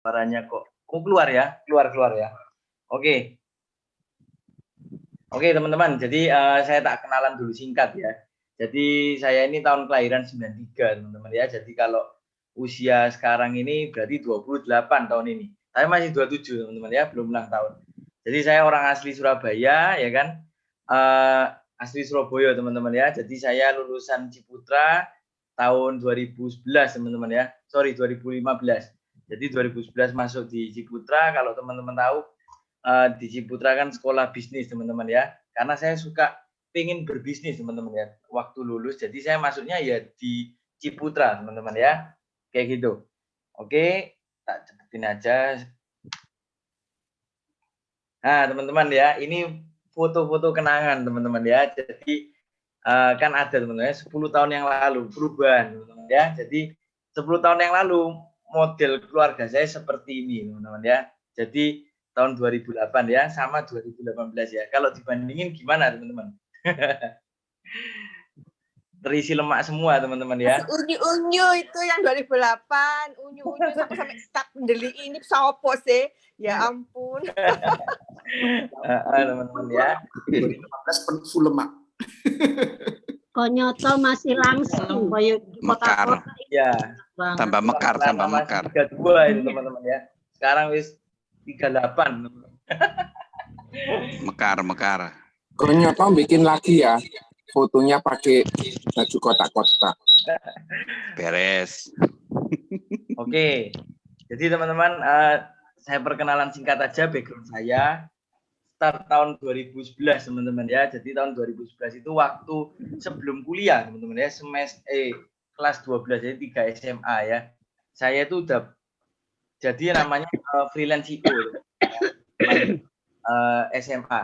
suaranya kok keluar ya, keluar ya. Oke. Oke teman-teman, jadi saya tak kenalan dulu singkat ya. Jadi saya ini tahun kelahiran 93 teman-teman ya. Jadi kalau usia sekarang ini berarti 28 tahun ini. Saya masih 27 teman-teman ya, belum ulang tahun. Jadi saya orang asli Surabaya ya kan. Asli Surabaya teman-teman ya. Jadi saya lulusan Ciputra tahun 2011 teman-teman ya. Sorry 2015. Jadi 2011 masuk di Ciputra. Kalau teman-teman tahu di Ciputra kan sekolah bisnis teman-teman ya. Karena saya suka pengen berbisnis teman-teman ya. Waktu lulus jadi saya masuknya ya di Ciputra teman-teman ya. Kayak gitu. Oke, tak cepetin aja. Nah teman-teman ya, ini foto-foto kenangan teman-teman ya. Jadi kan ada teman-teman ya 10 tahun yang lalu perubahan teman-teman ya. Jadi 10 tahun yang lalu model keluarga saya seperti ini teman-teman ya. Jadi tahun 2008 ya sama 2018 ya. Kalau dibandingin gimana teman-teman? Terisi lemak semua teman-teman ya. Unyu-unyu itu yang 2008, unyu-unyu sampai tak mendeli ini sopo sih? Ya ampun. Teman-teman ya. 2015 penuh full lemak. Konyoto masih langsung koyo Mekar. Ya. Tambah mekar, tambah mekar. 32 itu teman-teman ya. Sekarang wis 38. Mekar. Konyoto bikin lagi ya. Fotonya pakai baju kotak-kotak. Beres. Oke. Jadi teman-teman, saya perkenalan singkat aja background saya. Start tahun 2011 teman-teman ya. Jadi tahun 2011 itu waktu sebelum kuliah teman-teman ya, semester kelas 12 jadi 3 SMA ya. Saya itu udah jadi namanya freelance IO SMA.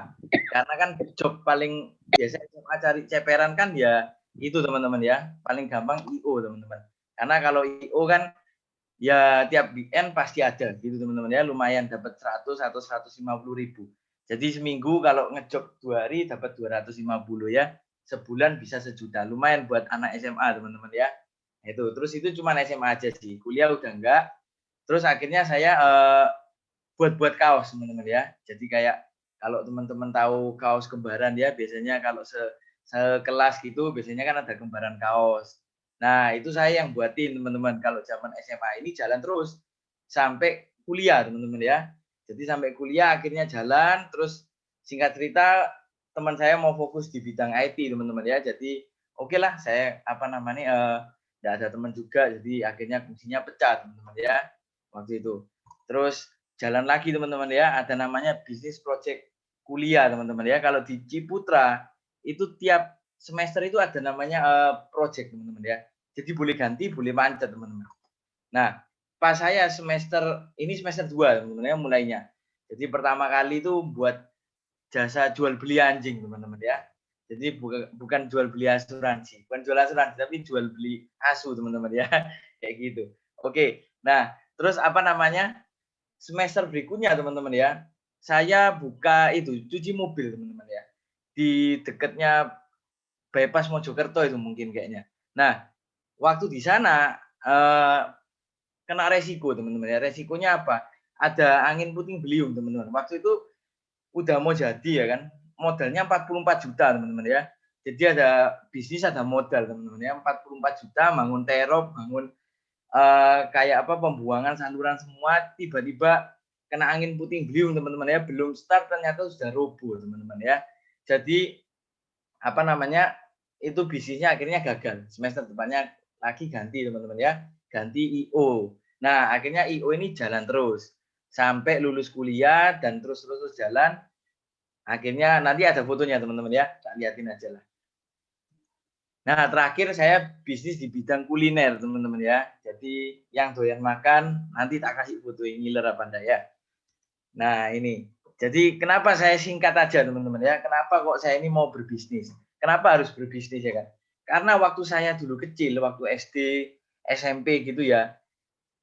Karena kan job paling biasa SMA cari ceperan kan ya itu teman-teman ya. Paling gampang IO teman-teman. Karena kalau IO kan ya tiap weekend pasti ada gitu teman-teman ya. Lumayan dapat 100 atau 150 ribu. Jadi seminggu kalau ngejob 2 hari dapat 250 ya. Sebulan bisa 1 juta. Lumayan buat anak SMA teman-teman ya. Itu. Terus itu cuma SMA aja sih. Kuliah udah enggak. Terus akhirnya saya buat kaos teman-teman ya. Jadi kayak kalau teman-teman tahu kaos kembaran ya, biasanya kalau sekelas gitu biasanya kan ada kembaran kaos. Nah, itu saya yang buatin teman-teman. Kalau zaman SMA ini jalan terus sampai kuliah teman-teman ya. Jadi sampai kuliah akhirnya jalan, terus singkat cerita teman saya mau fokus di bidang IT teman-teman ya. Jadi oke lah saya enggak ada teman juga, jadi akhirnya fungsinya pecah teman-teman ya waktu itu. Terus jalan lagi teman-teman ya, ada namanya bisnis project kuliah teman-teman ya. Kalau di Ciputra itu tiap semester itu ada namanya project teman-teman ya. Jadi boleh ganti, boleh macet teman-teman. Nah, pas saya semester 2 teman-teman ya mulainya. Jadi pertama kali itu buat jasa jual beli anjing teman-teman ya. Jadi bukan jual beli asuransi, bukan jual asuransi tapi jual beli asu teman-teman ya. Kayak gitu. Oke. Nah, terus semester berikutnya teman-teman ya. Saya buka itu cuci mobil teman-teman ya. Di dekatnya bypass Mojokerto itu mungkin kayaknya. Nah, waktu di sana kena resiko teman-teman ya. Resikonya apa? Ada angin puting beliung teman-teman. Waktu itu udah mau jadi ya kan. Modalnya 44 juta teman-teman ya. Jadi ada bisnis, ada modal teman-teman ya. 44 juta bangun terop, bangun kayak apa pembuangan saluran semua, tiba-tiba kena angin puting beliung teman-teman ya. Belum start ternyata sudah roboh teman-teman ya. Jadi itu bisnisnya akhirnya gagal. Semester depannya lagi ganti teman-teman ya. Ganti IO. Nah, akhirnya IO ini jalan terus sampai lulus kuliah dan terus jalan. Akhirnya nanti ada fotonya teman-teman ya. Tak liatin aja lah. Nah, terakhir saya bisnis di bidang kuliner teman-teman ya. Jadi yang doyan makan nanti tak kasih foto ngiler apa enggak ya. Nah, ini. Jadi kenapa saya singkat aja teman-teman ya. Kenapa kok saya ini mau berbisnis? Kenapa harus berbisnis ya kan? Karena waktu saya dulu kecil, waktu SD, SMP gitu ya,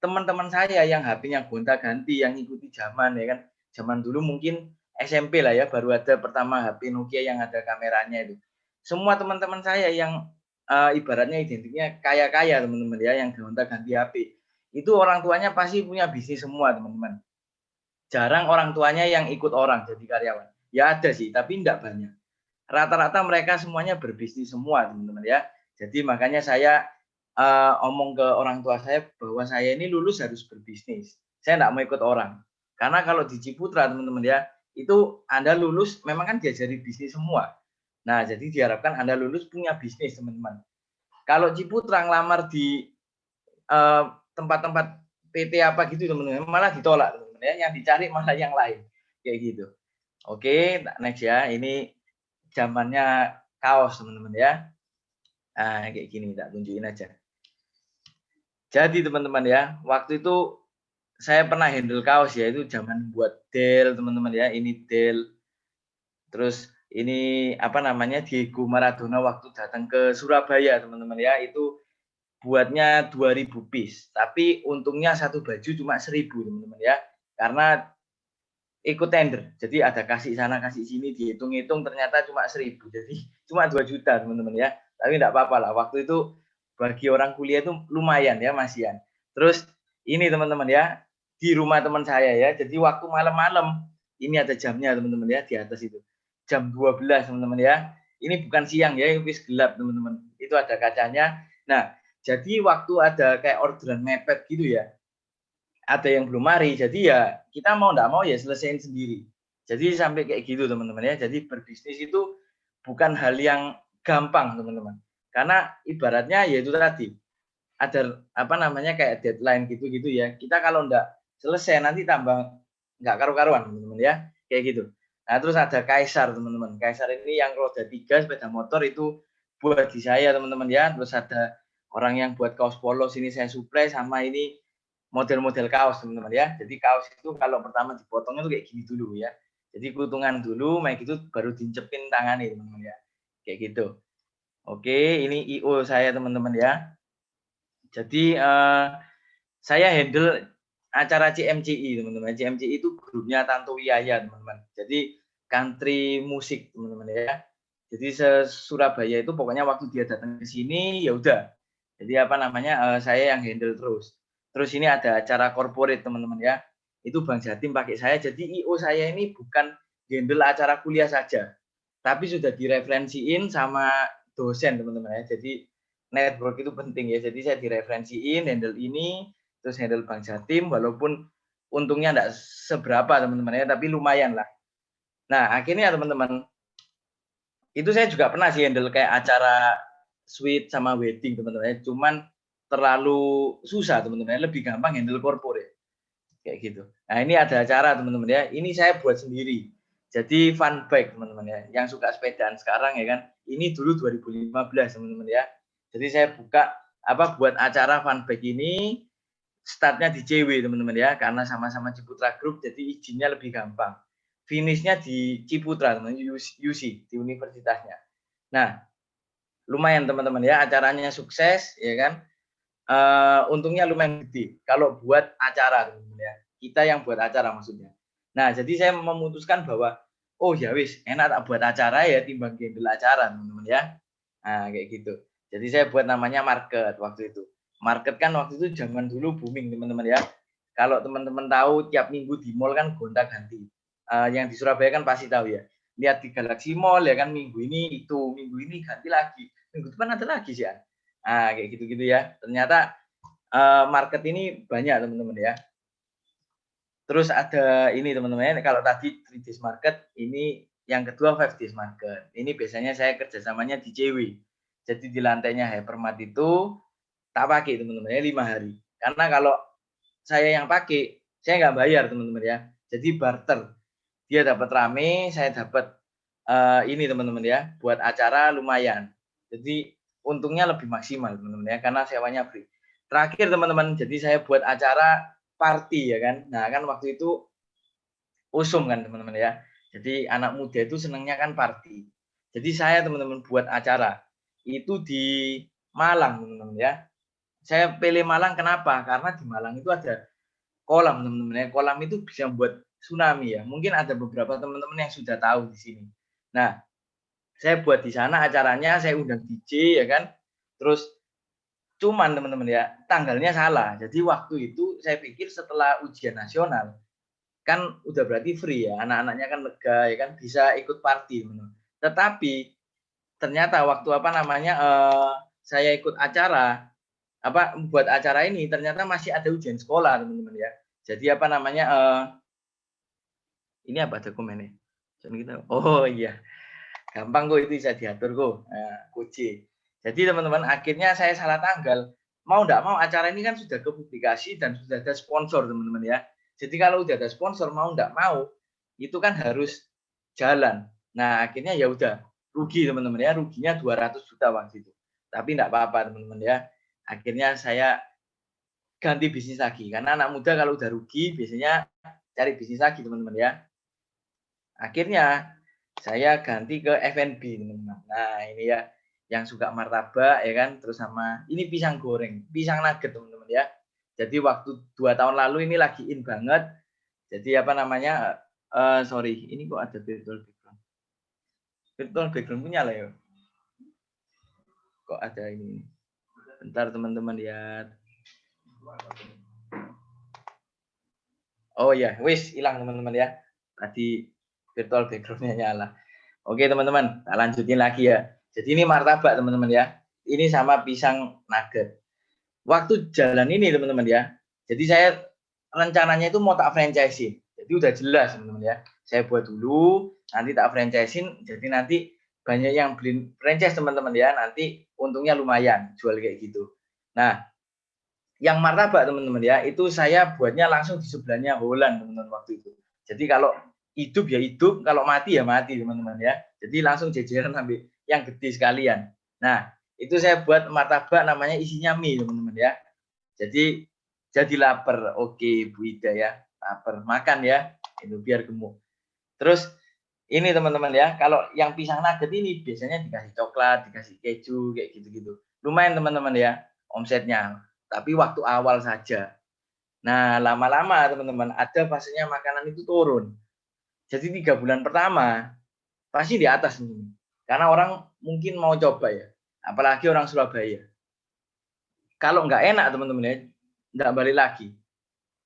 teman-teman saya yang HP-nya gonta-ganti, yang ikuti zaman ya kan. Zaman dulu mungkin SMP lah ya, baru ada pertama HP Nokia yang ada kameranya itu. Semua teman-teman saya yang ibaratnya identiknya kaya-kaya teman-teman ya, yang gonta-ganti HP. itu orang tuanya pasti punya bisnis semua, teman-teman. Jarang orang tuanya yang ikut orang jadi karyawan. Ya ada sih, tapi enggak banyak. Rata-rata mereka semuanya berbisnis semua, teman-teman ya. Jadi makanya saya omong ke orang tua saya bahwa saya ini lulus harus berbisnis. Saya enggak mau ikut orang. Karena kalau di Ciputra, teman-teman ya, itu Anda lulus memang kan diajari bisnis semua. Nah, jadi diharapkan Anda lulus punya bisnis, teman-teman. Kalau Ciputra ngelamar di tempat-tempat PT apa gitu, teman-teman, malah ditolak, teman-teman ya. Yang dicari malah yang lain. Kayak gitu. Oke, next ya. Ini zamannya kaos, teman-teman ya. Nah, kayak gini, tak tunjukin aja. Jadi teman-teman ya, waktu itu saya pernah handle kaos ya, itu zaman buat Dell, teman-teman ya. Ini Dell. Terus ini apa namanya, Diego Maradona waktu datang ke Surabaya, teman-teman ya. Itu buatnya 2000 piece. Tapi untungnya satu baju cuma 1000, teman-teman ya. Karena ikut tender, jadi ada kasih sana kasih sini, dihitung-hitung ternyata cuma 1000, jadi cuma 2 juta, teman-teman ya. Tapi enggak apa-apa lah, waktu itu bagi orang kuliah itu lumayan ya, masihan. Terus ini teman-teman ya, di rumah teman saya ya, jadi waktu malam-malam, ini ada jamnya teman-teman ya, di atas itu jam 12, teman-teman ya. Ini bukan siang ya, wis gelap, teman-teman, itu ada kacanya. Nah, jadi waktu ada kayak orderan mepet gitu ya, ada yang belum mari, jadi ya kita mau enggak mau ya selesaiin sendiri. Jadi sampai kayak gitu, teman-teman ya. Jadi berbisnis itu bukan hal yang gampang, teman-teman. Karena ibaratnya ya itu tadi, ada apa namanya kayak deadline gitu-gitu ya. Kita kalau enggak selesai nanti tambah enggak karu-karuan, teman-teman ya. Kayak gitu. Nah, terus ada Kaisar, teman-teman. Kaisar ini yang roda 3 sepeda motor itu buat di saya, teman-teman ya. Terus ada orang yang buat kaos polos, ini saya suplai, sama ini model-model kaos, teman-teman ya. Jadi kaos itu kalau pertama dipotongnya tuh kayak gini dulu ya. Jadi kutungan dulu, kayak gitu baru diincepin tangannya, teman-teman ya. Kayak gitu. Oke, ini IO saya, teman-teman ya. Jadi saya handle acara CMCI, teman-teman. CMCI itu grupnya Tanto Wiyaya, teman-teman. Jadi country musik, teman-teman ya. Jadi Surabaya itu pokoknya waktu dia datang ke sini ya udah. Jadi apa namanya saya yang handle terus. Terus ini ada acara corporate, teman-teman ya. Itu Bang Jatim pakai saya. Jadi IO saya ini bukan handle acara kuliah saja, tapi sudah direferensiin sama dosen, teman-teman ya. Jadi network itu penting ya. Jadi saya direferensiin handle ini, terus handle Bang Jatim, walaupun untungnya enggak seberapa, teman-teman ya, tapi lumayan lah. Nah, akhirnya teman-teman, itu saya juga pernah sih handle kayak acara suite sama wedding, teman-teman ya. Cuman terlalu susah, teman-teman ya. Lebih gampang handle corporate. Kayak gitu. Nah, ini ada acara, teman-teman ya. Ini saya buat sendiri. Jadi fun bike, teman-teman ya. Yang suka sepedaan sekarang ya kan. Ini dulu 2015, teman-teman ya. Jadi saya buat acara fun bike ini, startnya di CW, teman-teman ya. Karena sama-sama Ciputra Group, jadi izinnya lebih gampang. Finishnya di Ciputra, teman-teman, UC, di universitasnya. Nah, lumayan, teman-teman ya, acaranya sukses, ya kan. Untungnya lumayan gede kalau buat acara, teman-teman ya. Kita yang buat acara maksudnya. Nah, jadi saya memutuskan bahwa oh ya wis, enak tak buat acara ya timbang handle acara, teman-teman ya. Nah, kayak gitu. Jadi saya buat namanya market waktu itu. Market kan waktu itu zaman dulu booming, teman-teman ya. Kalau teman-teman tahu tiap minggu di mall kan gonta-ganti. Yang di Surabaya kan pasti tahu ya. Lihat di Galaxy Mall ya kan, minggu ini itu, minggu ini ganti lagi. Minggu depan ada lagi sih ya. Nah, kayak gitu-gitu ya. Ternyata market ini banyak, teman-teman ya. Terus ada ini, teman-teman ya. Kalau tadi 3days market, ini yang kedua 5days market. Ini biasanya saya kerjasamanya di CW. Jadi di lantainya Hypermart itu tak pakai, teman-teman ya, 5 hari. Karena kalau saya yang pakai, saya nggak bayar, teman-teman ya. Jadi barter. Dia dapat rame, saya dapat ini, teman-teman ya. Buat acara lumayan. Jadi untungnya lebih maksimal, teman-teman ya, karena sewanya free. Terakhir, teman-teman, jadi saya buat acara party ya kan. Nah, kan waktu itu usum kan, teman-teman ya. Jadi anak muda itu senangnya kan party. Jadi saya, teman-teman, buat acara itu di Malang, teman-teman ya. Saya pilih Malang kenapa? Karena di Malang itu ada kolam, teman-teman ya. Kolam itu bisa buat tsunami ya. Mungkin ada beberapa teman-teman yang sudah tahu di sini. Nah, saya buat di sana acaranya, saya undang DJ ya kan. Terus Cuman teman-teman ya, tanggalnya salah. Jadi waktu itu saya pikir setelah ujian nasional kan udah berarti free ya, anak-anaknya kan lega ya kan, bisa ikut party teman-teman. Tetapi ternyata waktu saya ikut acara buat acara ini ternyata masih ada ujian sekolah teman-teman ya. Jadi ini apa dokumennya? Oh iya, gampang kok, itu bisa diatur kok. Nah, kunci. Jadi teman-teman, akhirnya saya salah tanggal. Mau enggak mau acara ini kan sudah kepublikasi dan sudah ada sponsor teman-teman ya. Jadi kalau udah ada sponsor, mau enggak mau itu kan harus jalan. Nah akhirnya ya udah rugi teman-teman ya, ruginya 200 juta waktu itu. Tapi enggak apa-apa teman-teman ya. Akhirnya saya ganti bisnis lagi karena anak muda kalau udah rugi biasanya cari bisnis lagi teman-teman ya. Akhirnya saya ganti ke F&B teman-teman. Nah ini ya, yang suka martabak ya kan, terus sama ini pisang goreng, pisang nugget teman-teman ya. Jadi waktu 2 tahun lalu ini lagi in banget. Jadi sorry, ini kok ada virtual background. Virtual background punya lah ya. Kok ada ini? Bentar teman-teman lihat. Oh ya, wis hilang teman-teman ya. Tadi virtual background-nya nyala. Oke teman-teman, tak lanjutin lagi ya. Jadi ini martabak teman-teman ya. Ini sama pisang nugget. Waktu jalan ini teman-teman ya. Jadi saya rencananya itu mau tak franchise-in. Jadi udah jelas teman-teman ya. Saya buat dulu, nanti tak franchise-in. Jadi nanti banyak yang beli franchise teman-teman ya. Nanti untungnya lumayan jual kayak gitu. Nah, yang martabak teman-teman ya, itu saya buatnya langsung di sebelahnya Holland teman-teman waktu itu. Jadi kalau hidup ya hidup, kalau mati ya mati teman-teman ya. Jadi langsung jejeran sampai yang gede sekalian. Nah, itu saya buat martabak namanya isinya mie teman-teman ya. Jadi lapar. Oke Bu Ida ya, lapar, makan ya, itu biar gemuk. Terus ini teman-teman ya, kalau yang pisang nugget ini biasanya dikasih coklat, dikasih keju kayak gitu-gitu. Lumayan teman-teman ya omsetnya, tapi waktu awal saja. Nah lama-lama teman-teman ada fasenya makanan itu turun. Jadi 3 bulan pertama pasti di atas nih, karena orang mungkin mau coba ya, apalagi orang Surabaya. Kalau nggak enak teman-teman ya, nggak balik lagi.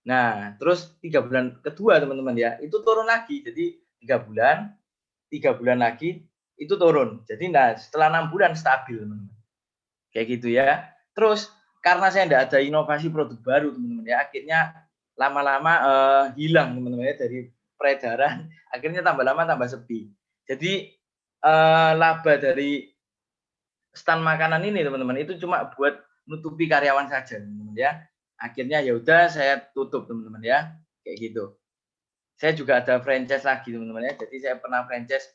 Nah terus 3 bulan kedua teman-teman ya, itu turun lagi. Jadi 3 bulan lagi itu turun. Jadi nah setelah 6 bulan stabil teman-teman. Kayak gitu ya. Terus karena saya tidak ada inovasi produk baru teman-teman ya, akhirnya lama-lama hilang teman-teman ya dari peredaran. Akhirnya tambah lama tambah sepi. Jadi laba dari stand makanan ini teman-teman itu cuma buat nutupi karyawan saja teman-teman ya. Akhirnya ya udah saya tutup teman-teman ya. Kayak gitu. Saya juga ada franchise lagi teman-teman ya. Jadi saya pernah franchise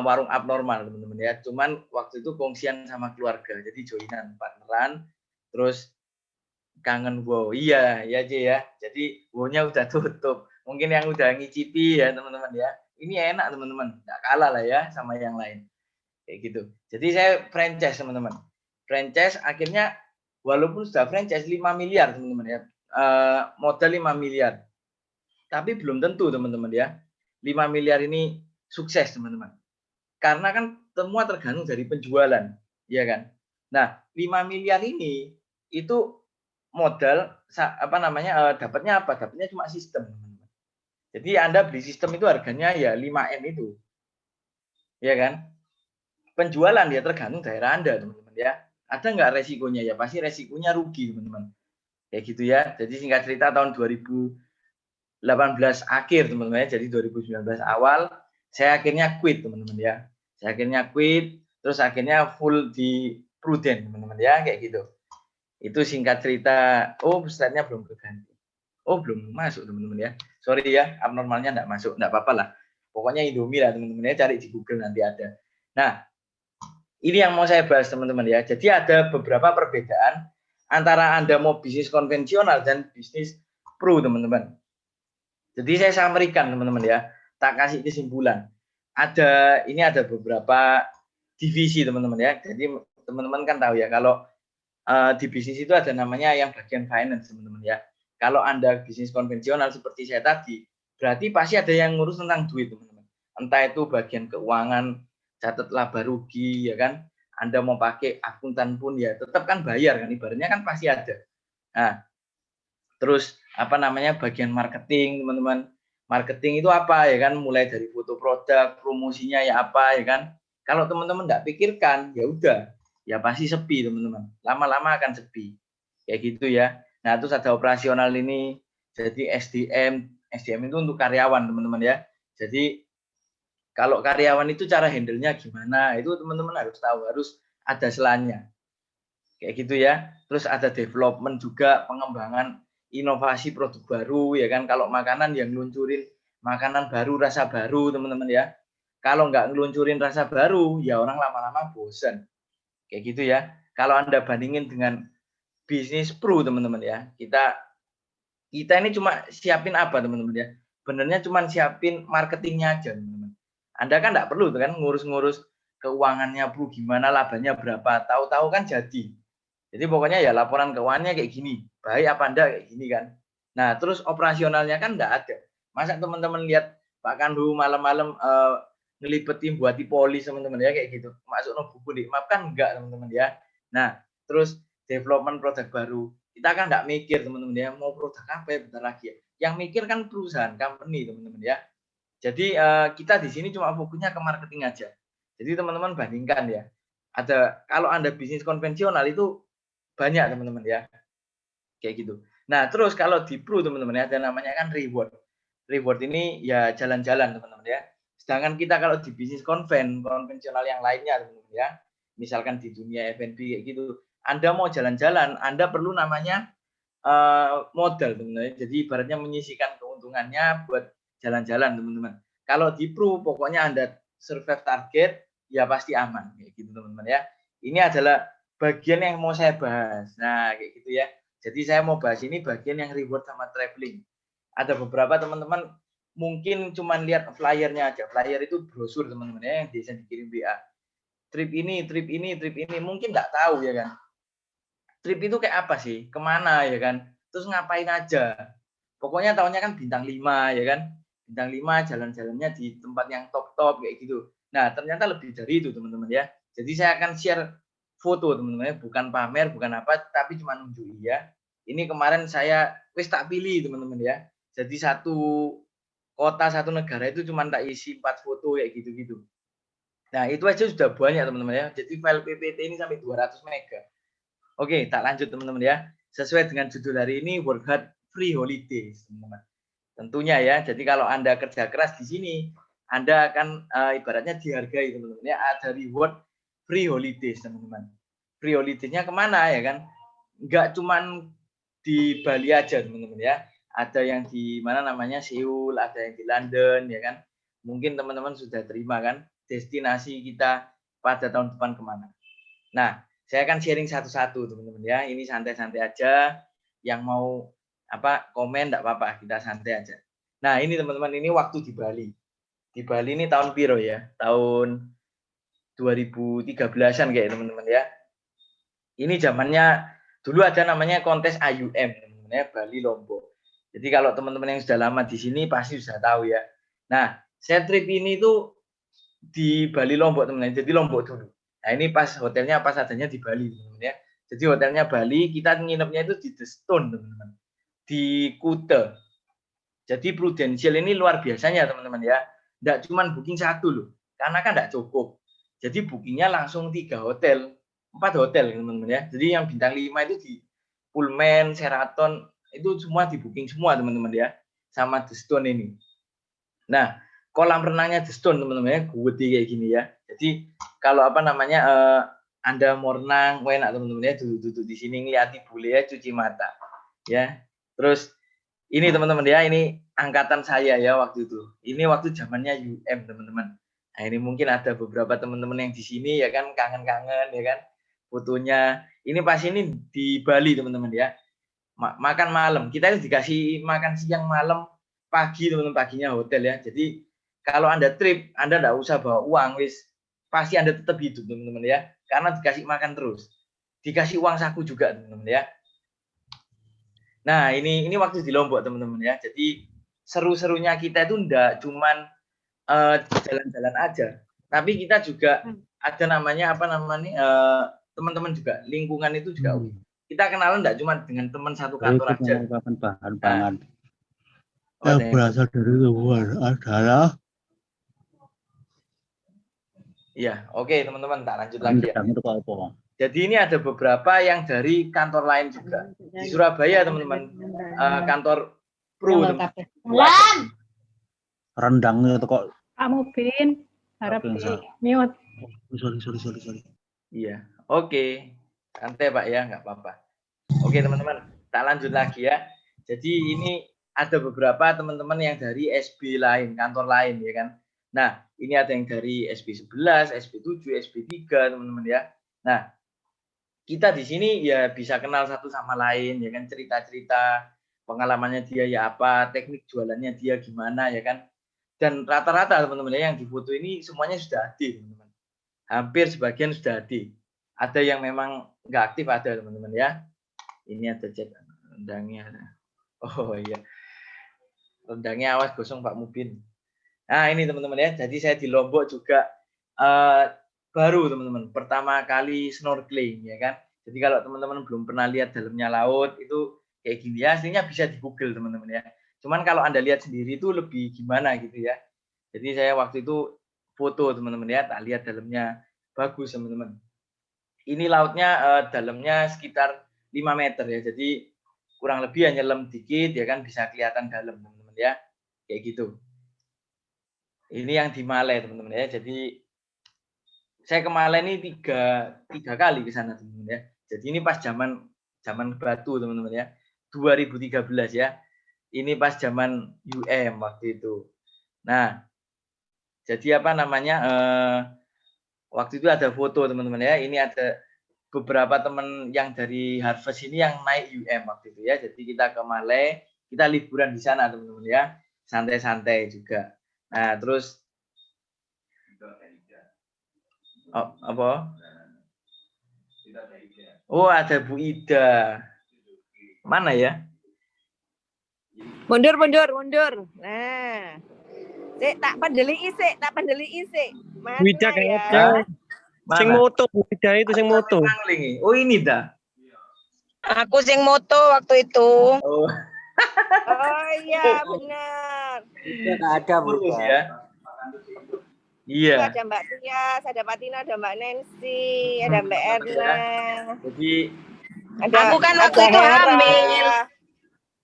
warung abnormal teman-teman ya. Cuman waktu itu kongsian sama keluarga. Jadi joinan partneran. Terus kangen wow. Iya, ya Ci ya. Jadi wow-nya udah tutup. Mungkin yang udah ngicipi ya teman-teman ya. Ini enak teman-teman. Nggak kalah lah ya sama yang lain. Kayak gitu. Jadi saya franchise teman-teman. Franchise akhirnya walaupun sudah franchise 5 miliar teman-teman ya. Modal 5 miliar. Tapi belum tentu teman-teman ya. 5 miliar ini sukses teman-teman. Karena kan semua tergantung dari penjualan, ya kan? Nah, 5 miliar ini itu modal dapatnya apa? Dapatnya cuma sistem, teman-teman. Jadi Anda beli sistem itu harganya ya 5M itu. Ya kan? Penjualan dia tergantung daerah Anda, teman-teman ya. Ada nggak resikonya? Ya pasti resikonya rugi, teman-teman. Kayak gitu ya. Jadi singkat cerita tahun 2018 akhir teman-teman ya, jadi 2019 awal saya akhirnya quit teman-teman ya. Saya akhirnya quit, terus akhirnya full di Prudent teman-teman ya, kayak gitu. Itu singkat cerita. Oh, slide-nya belum keganti. Oh, belum masuk teman-teman ya. Sorry ya, abnormalnya enggak masuk, enggak apa-apa lah. Pokoknya Indomie lah teman-teman ya, cari di Google nanti ada. Nah, ini yang mau saya bahas teman-teman ya. Jadi ada beberapa perbedaan antara Anda mau bisnis konvensional dan bisnis pro teman-teman. Jadi saya sampaikan teman-teman ya, tak kasih kesimpulan. Ini ada beberapa divisi teman-teman ya. Jadi teman-teman kan tahu ya kalau di bisnis itu ada namanya yang bagian finance teman-teman ya. Kalau Anda bisnis konvensional seperti saya tadi, berarti pasti ada yang ngurus tentang duit teman-teman. Entah itu bagian keuangan, catat laba rugi ya kan, Anda mau pakai akuntan pun ya tetap kan bayar kan, ibaratnya kan pasti ada. Nah, terus apa namanya bagian marketing teman-teman. Marketing itu apa ya kan, mulai dari foto produk, promosinya ya apa ya kan. Kalau teman-teman nggak pikirkan ya udah, ya pasti sepi teman-teman. Lama-lama akan sepi. Kayak gitu ya. Nah, terus ada operasional ini. Jadi SDM itu untuk karyawan teman-teman ya. Jadi kalau karyawan itu cara handle-nya gimana, itu teman-teman harus tahu, harus ada selannya. Kayak gitu ya. Terus ada development juga, pengembangan inovasi produk baru ya kan. Kalau makanan yang ngeluncurin makanan baru, rasa baru teman-teman ya. Kalau nggak ngeluncurin rasa baru, ya orang lama-lama bosan. Kayak gitu ya. Kalau Anda bandingin dengan bisnis pro teman-teman ya. Kita ini cuma siapin apa teman-teman ya. Benernya cuma siapin marketingnya aja teman-teman. Anda kan nggak perlu kan ngurus-ngurus keuangannya pro gimana, labanya berapa. Tahu-tahu kan jadi. Jadi pokoknya ya laporan keuangannya kayak gini, baik apa enggak kayak gini kan. Nah, terus operasionalnya kan enggak ada. Masa teman-teman lihat Pak Kandu malam-malam ngelibetin buat polis teman-teman ya kayak gitu. Masuk no buku di map kan enggak teman-teman ya. Nah, terus development produk baru. Kita kan enggak mikir teman-teman ya, mau produk apa ya bentar lagi ya. Yang mikir kan perusahaan, company teman-teman ya. Jadi kita di sini cuma fokusnya ke marketing aja. Jadi teman-teman bandingkan ya. Ada kalau Anda bisnis konvensional itu banyak teman-teman ya kayak gitu. Nah terus kalau di pro teman-teman ya ada namanya kan reward. Reward ini ya jalan-jalan teman-teman ya. Sedangkan kita kalau di bisnis konvensional yang lainnya teman-teman ya, misalkan di dunia F&B kayak gitu, Anda mau jalan-jalan, Anda perlu namanya modal teman-teman. Jadi ibaratnya menyisihkan keuntungannya buat jalan-jalan teman-teman. Kalau di pro pokoknya Anda survive target ya pasti aman kayak gitu teman-teman ya. Ini adalah bagian yang mau saya bahas. Nah, kayak gitu ya. Jadi saya mau bahas ini bagian yang reward sama traveling. Ada beberapa teman-teman mungkin cuma lihat flyernya aja. Flyer itu brosur teman-teman ya yang biasa dikirim WA. Trip ini, trip ini, trip ini. Mungkin nggak tahu ya kan. Trip itu kayak apa sih? Kemana ya kan? Terus ngapain aja? Pokoknya tahunya kan bintang 5 ya kan. Bintang 5 jalan-jalannya di tempat yang top-top kayak gitu. Nah, ternyata lebih dari itu teman-teman ya. Jadi saya akan share foto teman-teman, bukan pamer, bukan apa, tapi cuma nunjukin ya. Ini kemarin saya wis tak pilih teman-teman ya. Jadi satu kota, satu negara itu cuma tak isi 4 foto kayak gitu-gitu. Nah, itu aja sudah banyak teman-teman ya. Jadi file PPT ini sampai 200 mega. Oke, tak lanjut teman-teman ya. Sesuai dengan judul hari ini, Work Hard Free Holidays, teman-teman. Tentunya ya. Jadi kalau Anda kerja keras di sini, Anda akan ibaratnya dihargai teman-teman ya. Ada reward free holidays teman-teman. Free holidays-nya kemana ya kan? Enggak cuman di Bali aja teman-teman ya. Ada yang di mana namanya Seoul, ada yang di London ya kan. Mungkin teman-teman sudah terima kan destinasi kita pada tahun depan kemana. Nah, saya akan sharing satu-satu teman-teman ya. Ini santai-santai aja. Yang mau komen enggak apa-apa, kita santai aja. Nah, ini teman-teman, ini waktu di Bali. Di Bali ini tahun piro ya? Tahun 2013-an kayak teman-teman ya. Ini zamannya dulu ada namanya kontes AUM teman-teman ya, Bali Lombok. Jadi kalau teman-teman yang sudah lama di sini pasti sudah tahu ya. Nah, saya trip ini tuh di Bali Lombok teman-teman. Jadi Lombok dulu. Nah, ini pas hotelnya pas adanya di Bali teman-teman ya. Jadi hotelnya Bali, kita nginepnya itu di The Stone teman-teman. Di Kuta. Jadi Prudential ini luar biasanya teman-teman ya. Enggak cuma booking satu loh. Karena kan enggak cukup. Jadi bookingnya langsung 3 hotel, 4 hotel teman-teman ya. Jadi yang bintang 5 itu di Pullman, Sheraton, itu semua di booking semua teman-teman ya. Sama The Stone ini. Nah, kolam renangnya The Stone teman-teman ya, gede kayak gini ya. Jadi kalau Anda mau renang, enak teman-teman ya, duduk di sini ngeliati bule ya, cuci mata. Ya. Terus ini teman-teman ya, ini angkatan saya ya waktu itu. Ini waktu zamannya UM teman-teman. Nah, ini mungkin ada beberapa teman-teman yang di sini ya kan kangen-kangen ya kan fotonya. Ini pas ini di Bali teman-teman ya. Makan malam. Kita dikasih makan siang malam, pagi teman-teman, paginya hotel ya. Jadi kalau Anda trip, Anda enggak usah bawa uang wis. Pasti Anda tetap hidup teman-teman ya. Karena dikasih makan terus. Dikasih uang saku juga teman-teman ya. Nah, ini waktu di Lombok teman-teman ya. Jadi seru-serunya kita itu enggak cuman jalan-jalan aja, tapi kita juga ada namanya apa namanya teman-teman juga, lingkungan itu juga kita kenalan enggak cuma dengan teman satu kantor aja. bahan-bahan Oh, yang berasal dari luar adalah iya, oke teman-teman, tak lanjut lagi ya. rendang itu apa? Jadi ini ada beberapa yang dari kantor lain juga. Di Surabaya teman-teman, kantor Pro. Lan, Rendang itu kok. kamu Bin, harap Oke, di mute. Sorry. Iya, oke. Santai Pak ya, nggak apa-apa. Oke teman-teman, tak lanjut lagi ya. Jadi ini ada beberapa teman-teman yang dari SB lain, kantor lain ya kan. Nah, ini ada yang dari SB 11, SB 7, SB 3 teman-teman ya. Nah, kita di sini ya bisa kenal satu sama lain ya kan, cerita-cerita pengalamannya dia ya apa, teknik jualannya dia gimana ya kan. Dan rata-rata teman-teman ya yang difoto ini semuanya sudah aktif teman-teman. Hampir sebagian sudah aktif. Ada yang memang nggak aktif ada teman-teman ya. Ini ada chat rendangnya. Oh iya. Rendangnya awas gosong Pak Mubin. Nah ini teman-teman ya. Jadi saya di Lombok juga baru teman-teman. Pertama kali snorkeling ya kan. Jadi kalau teman-teman belum pernah lihat dalamnya laut itu kayak gini ya. Aslinya bisa di Google teman-teman ya. Cuman kalau Anda lihat sendiri itu lebih gimana gitu ya. Jadi saya waktu itu foto teman-teman ya. Tak lihat dalamnya bagus teman-teman. Ini lautnya dalamnya sekitar 5 meter ya. Jadi kurang lebih hanya lem dikit ya kan bisa kelihatan dalam teman-teman ya. Kayak gitu. Ini yang di Malai teman-teman ya. Jadi saya ke Malai ini tiga kali ke sana teman-teman ya. Jadi ini pas zaman batu teman-teman ya. 2013 ya. Ini pas zaman UM waktu itu. Nah, jadi apa namanya waktu itu ada foto teman-teman ya. Ini ada beberapa teman yang dari Harvest ini yang naik UM waktu itu ya. Jadi kita ke Malai, kita liburan di sana teman-teman ya. Santai-santai juga. Nah, terus apa? Oh, ada Bu Ida. Mana ya? Mundur. Nah. Tak pendeli isik. Mana Wida ya? Sing moto, Wida itu sing moto. Oh, ini dah. Aku sing moto waktu itu. Oh, Oh iya benar. ada Bu ya. Iya. Ada Mbak Tias, ada Pak Tina, ada Mbak Nancy, ada Mbak Erna. Jadi Aku kan waktu itu hamil.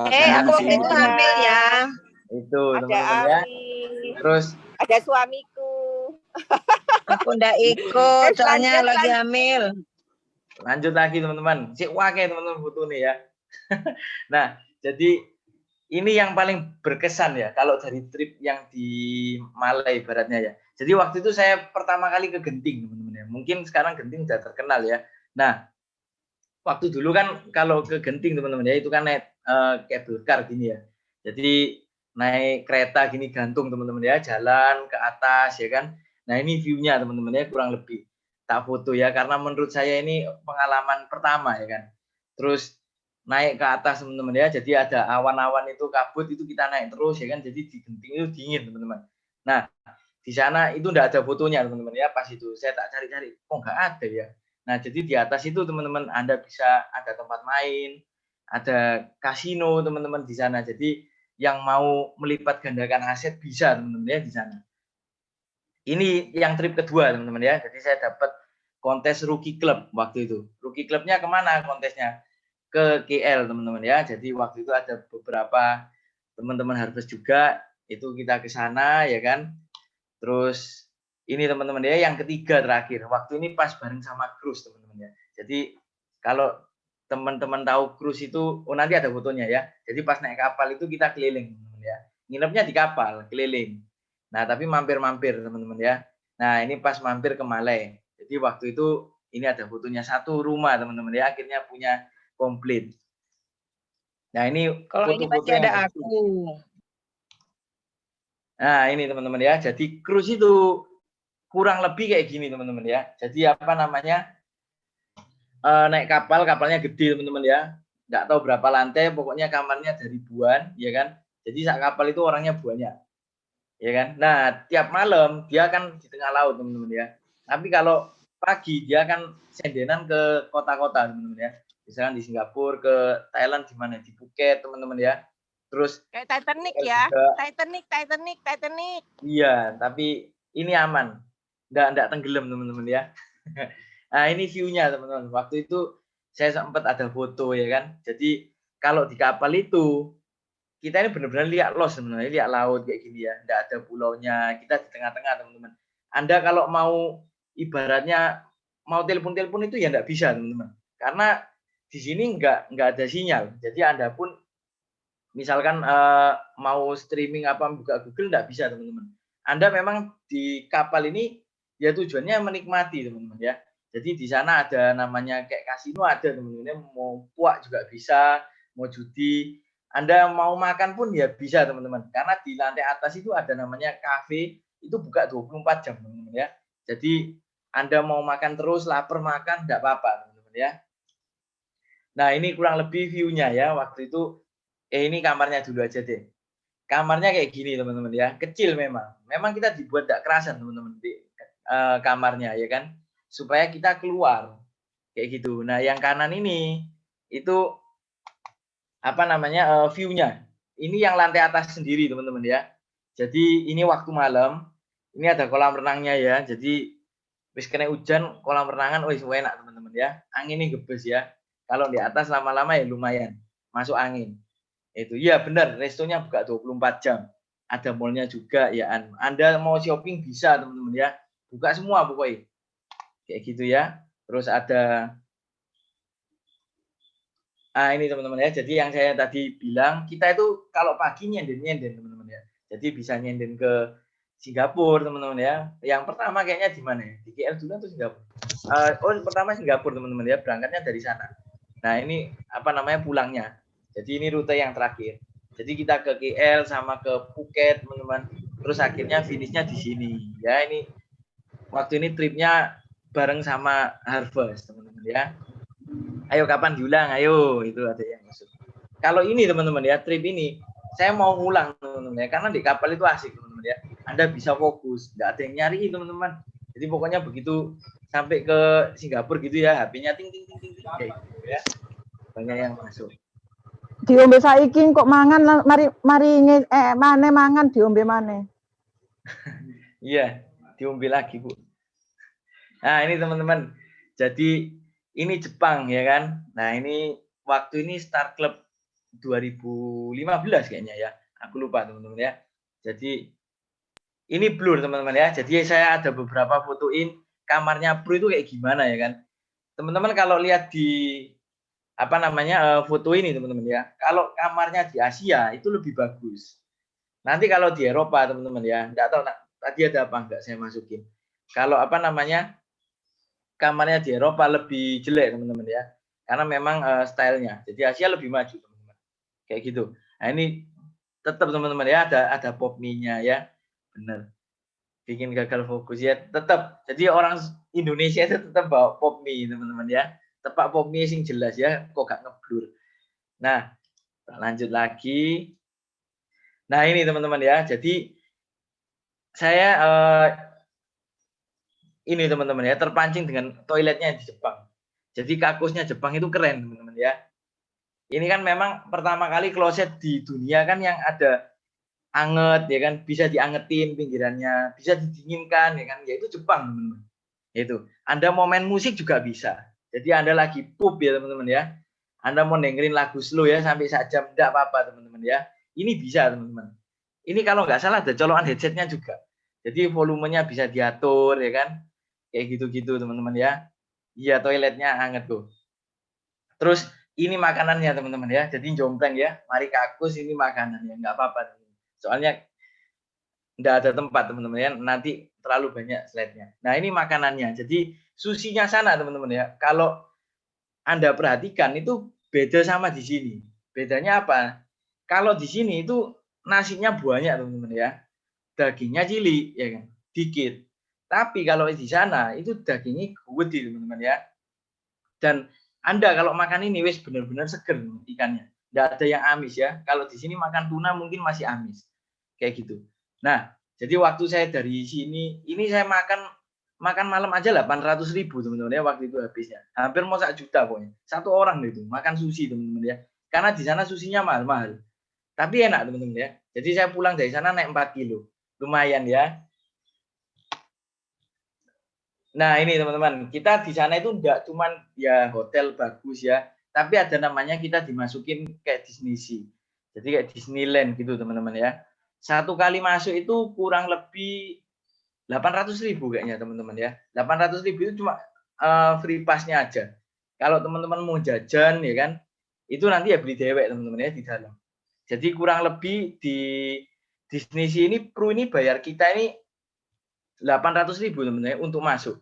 Aku waktu itu hamil ya. itu Ada teman-teman ya. Ari. Terus Ada suamiku. Aku ndak ikut soalnya lagi hamil. lanjut lagi teman-teman. Sik wake teman-teman foto nih ya. Nah, jadi ini yang paling berkesan ya kalau dari trip yang di Malai ibaratnya ya. Jadi waktu itu saya pertama kali ke Genting teman-teman ya. Mungkin sekarang Genting sudah terkenal ya. Nah, waktu dulu kan kalau ke Genting teman-teman ya itu kan naik cable car gini ya. Jadi naik kereta gini gantung teman-teman ya, jalan ke atas ya kan. Nah, ini view-nya teman-teman ya kurang lebih. Tak foto ya karena menurut saya ini pengalaman pertama ya kan. Terus naik ke atas teman-teman ya. Jadi ada awan-awan itu kabut itu kita naik terus ya kan. Jadi di Genting itu dingin teman-teman. Nah, di sana itu enggak ada fotonya teman-teman ya. Pas itu saya tak cari-cari, kok enggak ada ya. Nah, jadi di atas itu teman-teman Anda bisa ada tempat main, ada kasino teman-teman di sana. Jadi yang mau melipat gandakan aset bisa teman-teman ya di sana. Ini yang trip kedua teman-teman ya. Jadi saya dapat kontes Rookie Club waktu itu. Rookie Clubnya kemana kontesnya? Ke KL teman-teman ya. Jadi waktu itu ada beberapa teman-teman Harvest juga. Itu kita ke sana ya kan. Terus ini teman-teman ya yang ketiga terakhir. Waktu ini pas bareng sama cruise teman-teman ya. Jadi kalau teman-teman tahu cruise itu, oh nanti ada fotonya ya. Jadi pas naik kapal itu kita keliling teman-teman ya. Nginepnya di kapal, keliling. Nah, tapi mampir-mampir teman-teman ya. Nah, ini pas mampir ke Malai. Jadi waktu itu ini ada fotonya satu rumah teman-teman ya. Akhirnya punya komplit. Nah, ini Kalau ini foto-foto pasti ada yang aku. Nah, ini teman-teman ya. Jadi cruise itu kurang lebih kayak gini teman-teman ya. Jadi apa namanya? Naik kapalnya gede teman-teman ya. Nggak tahu berapa lantai, pokoknya kamarnya ada ribuan, ya kan. Jadi sak kapal itu orangnya banyak. Ya kan. Nah, tiap malam dia kan di tengah laut teman-teman ya. Tapi kalau pagi dia akan sendenan ke kota-kota teman-teman ya. Misalkan di Singapura, ke Thailand, di mana, di Phuket teman-teman ya. Terus Kayak Titanic juga, ya. Titanic. iya, tapi ini aman, nggak tenggelam teman-teman ya. Nah ini view-nya teman-teman. Waktu itu saya sempat ada foto ya kan. Jadi kalau di kapal itu kita ini benar-benar lihat los teman-teman, lihat laut kayak gini ya. Nggak ada pulaunya, kita di tengah-tengah teman-teman. Anda kalau mau ibaratnya mau telepon-telepon itu ya nggak bisa teman-teman. Karena di sini nggak ada sinyal. Jadi Anda pun misalkan mau streaming apa buka Google nggak bisa teman-teman. Anda memang di kapal ini ya tujuannya menikmati teman-teman ya. Jadi di sana ada namanya kayak kasino ada teman-teman. Mau puak juga bisa, mau judi. Anda mau makan pun ya bisa teman-teman. Karena di lantai atas itu ada namanya kafe, itu buka 24 jam teman-teman ya. Jadi Anda mau makan terus, lapar makan enggak apa-apa teman-teman ya. Nah, ini kurang lebih view-nya ya. Waktu itu ini kamarnya dulu aja deh. Kamarnya kayak gini teman-teman ya. Kecil memang. Memang kita dibuat enggak kerasan teman-teman di kamarnya ya kan. Supaya kita keluar. Kayak gitu. Nah, yang kanan ini itu apa namanya view-nya. Ini yang lantai atas sendiri teman-teman ya. Jadi ini waktu malam. Ini ada kolam renangnya ya. Jadi wis kena hujan, kolam renangan wis enak teman-teman ya. Anginnya gebes ya. Kalau di atas lama-lama ya lumayan masuk angin. Itu ya benar, restonya buka 24 jam. Ada mallnya juga ya. Anda mau shopping bisa teman-teman ya. Buka semua pokoknya. Kayak gitu ya. Terus ada ini teman-teman ya. Jadi yang saya tadi bilang, kita itu kalau pagi nyenden teman-teman ya. Jadi bisa nyenden ke Singapura teman-teman ya. Yang pertama kayaknya di mana ya? Di KL dulu atau Singapura? Pertama Singapura teman-teman ya. Berangkatnya dari sana. Nah ini apa namanya pulangnya. Jadi ini rute yang terakhir. Jadi kita ke KL sama ke Phuket teman-teman. Terus akhirnya finishnya di sini. Ya ini waktu ini tripnya bareng sama Harvest teman-teman ya. Ayo kapan diulang? Ayo itu ada yang masuk. Kalau ini teman-teman ya trip ini saya mau ulang teman-teman ya. Karena di kapal itu asik teman-teman ya. Anda bisa fokus. Nggak ada yang nyari teman-teman. Jadi pokoknya begitu sampai ke Singapura gitu ya, HP-nya ting ting kayak gitu ya. Banyak yang masuk. Diombe saiki kok mangan mari mane mangan diombe mane. Iya, diombe lagi, Bu. Nah, ini teman-teman. Jadi ini Jepang ya kan. Nah, ini waktu ini Star Club 2015 kayaknya ya. Aku lupa teman-teman ya. Jadi ini blur teman-teman ya. Jadi saya ada beberapa fotoin kamarnya Bro itu kayak gimana ya kan. Teman-teman kalau lihat di apa namanya foto ini teman-teman ya. Kalau kamarnya di Asia itu lebih bagus. Nanti kalau di Eropa teman-teman ya, enggak tahu tadi ada apa enggak saya masukin. Kalau apa namanya kamarnya di Eropa lebih jelek teman-teman ya. Karena memang stylenya. Jadi Asia lebih maju teman-teman. Kayak gitu. Nah, ini tetap teman-teman ya ada pop mie-nya ya. Benar. Bikin gagal fokus ya tetap. Jadi orang Indonesia itu tetap bawa pop mie teman-teman ya. Tepak pop mie sing jelas ya, kok gak ngeblur. Nah, lanjut lagi. Nah, ini teman-teman ya. Jadi saya ini teman-teman ya terpancing dengan toiletnya di Jepang. Jadi kakusnya Jepang itu keren teman-teman ya. Ini kan memang pertama kali kloset di dunia kan yang ada anget ya kan, bisa diangetin pinggirannya, bisa didinginkan ya kan, yaitu Jepang teman-teman. Itu. Anda mau main musik juga bisa. Jadi Anda lagi pup ya teman-teman ya. Anda mau dengerin lagu slow ya sampai 1 jam enggak apa-apa teman-teman ya. Ini bisa teman-teman. Ini kalau nggak salah ada colokan headsetnya juga. Jadi volumenya bisa diatur ya kan. Kayak gitu-gitu teman-teman ya. Iya toiletnya hangat tuh. Terus ini makanannya teman-teman ya. Jadi jompleng ya. Mari kakus ini makanannya nggak apa-apa. Soalnya nggak ada tempat teman-teman ya. Nanti terlalu banyak slide-nya. Nah ini makanannya. Jadi susinya sana teman-teman ya. Kalau Anda perhatikan itu beda sama di sini. Bedanya apa? Kalau di sini itu nasinya banyak teman-teman ya. Dagingnya cilik ya kan. Dikit. Tapi kalau di sana itu dagingnya gede teman-teman ya. Dan Anda kalau makan ini wis benar-benar seger ikannya. Nggak ada yang amis ya. Kalau di sini makan tuna mungkin masih amis. Kayak gitu. Nah, jadi waktu saya dari sini, ini saya makan makan malam aja 800.000 teman-teman ya waktu itu habisnya. Hampir mau 1 juta pokoknya. Satu orang itu makan sushi teman-teman ya. Karena di sana susinya mahal-mahal. Tapi enak teman-teman ya. Jadi saya pulang dari sana naik 4 kilo. Lumayan ya. Nah ini teman-teman, kita di sana itu enggak cuman ya hotel bagus ya, tapi ada namanya kita dimasukin kayak Disney Sea. Jadi kayak Disneyland gitu teman-teman ya. Satu kali masuk itu kurang lebih 800.000 kayaknya teman-teman ya. 800.000 itu cuma free pass-nya aja. Kalau teman-teman mau jajan ya kan, itu nanti ya beli dewek teman-teman ya di dalam. Jadi kurang lebih di Disney Sea ini kru ini bayar kita ini 800.000 teman-teman ya untuk masuk.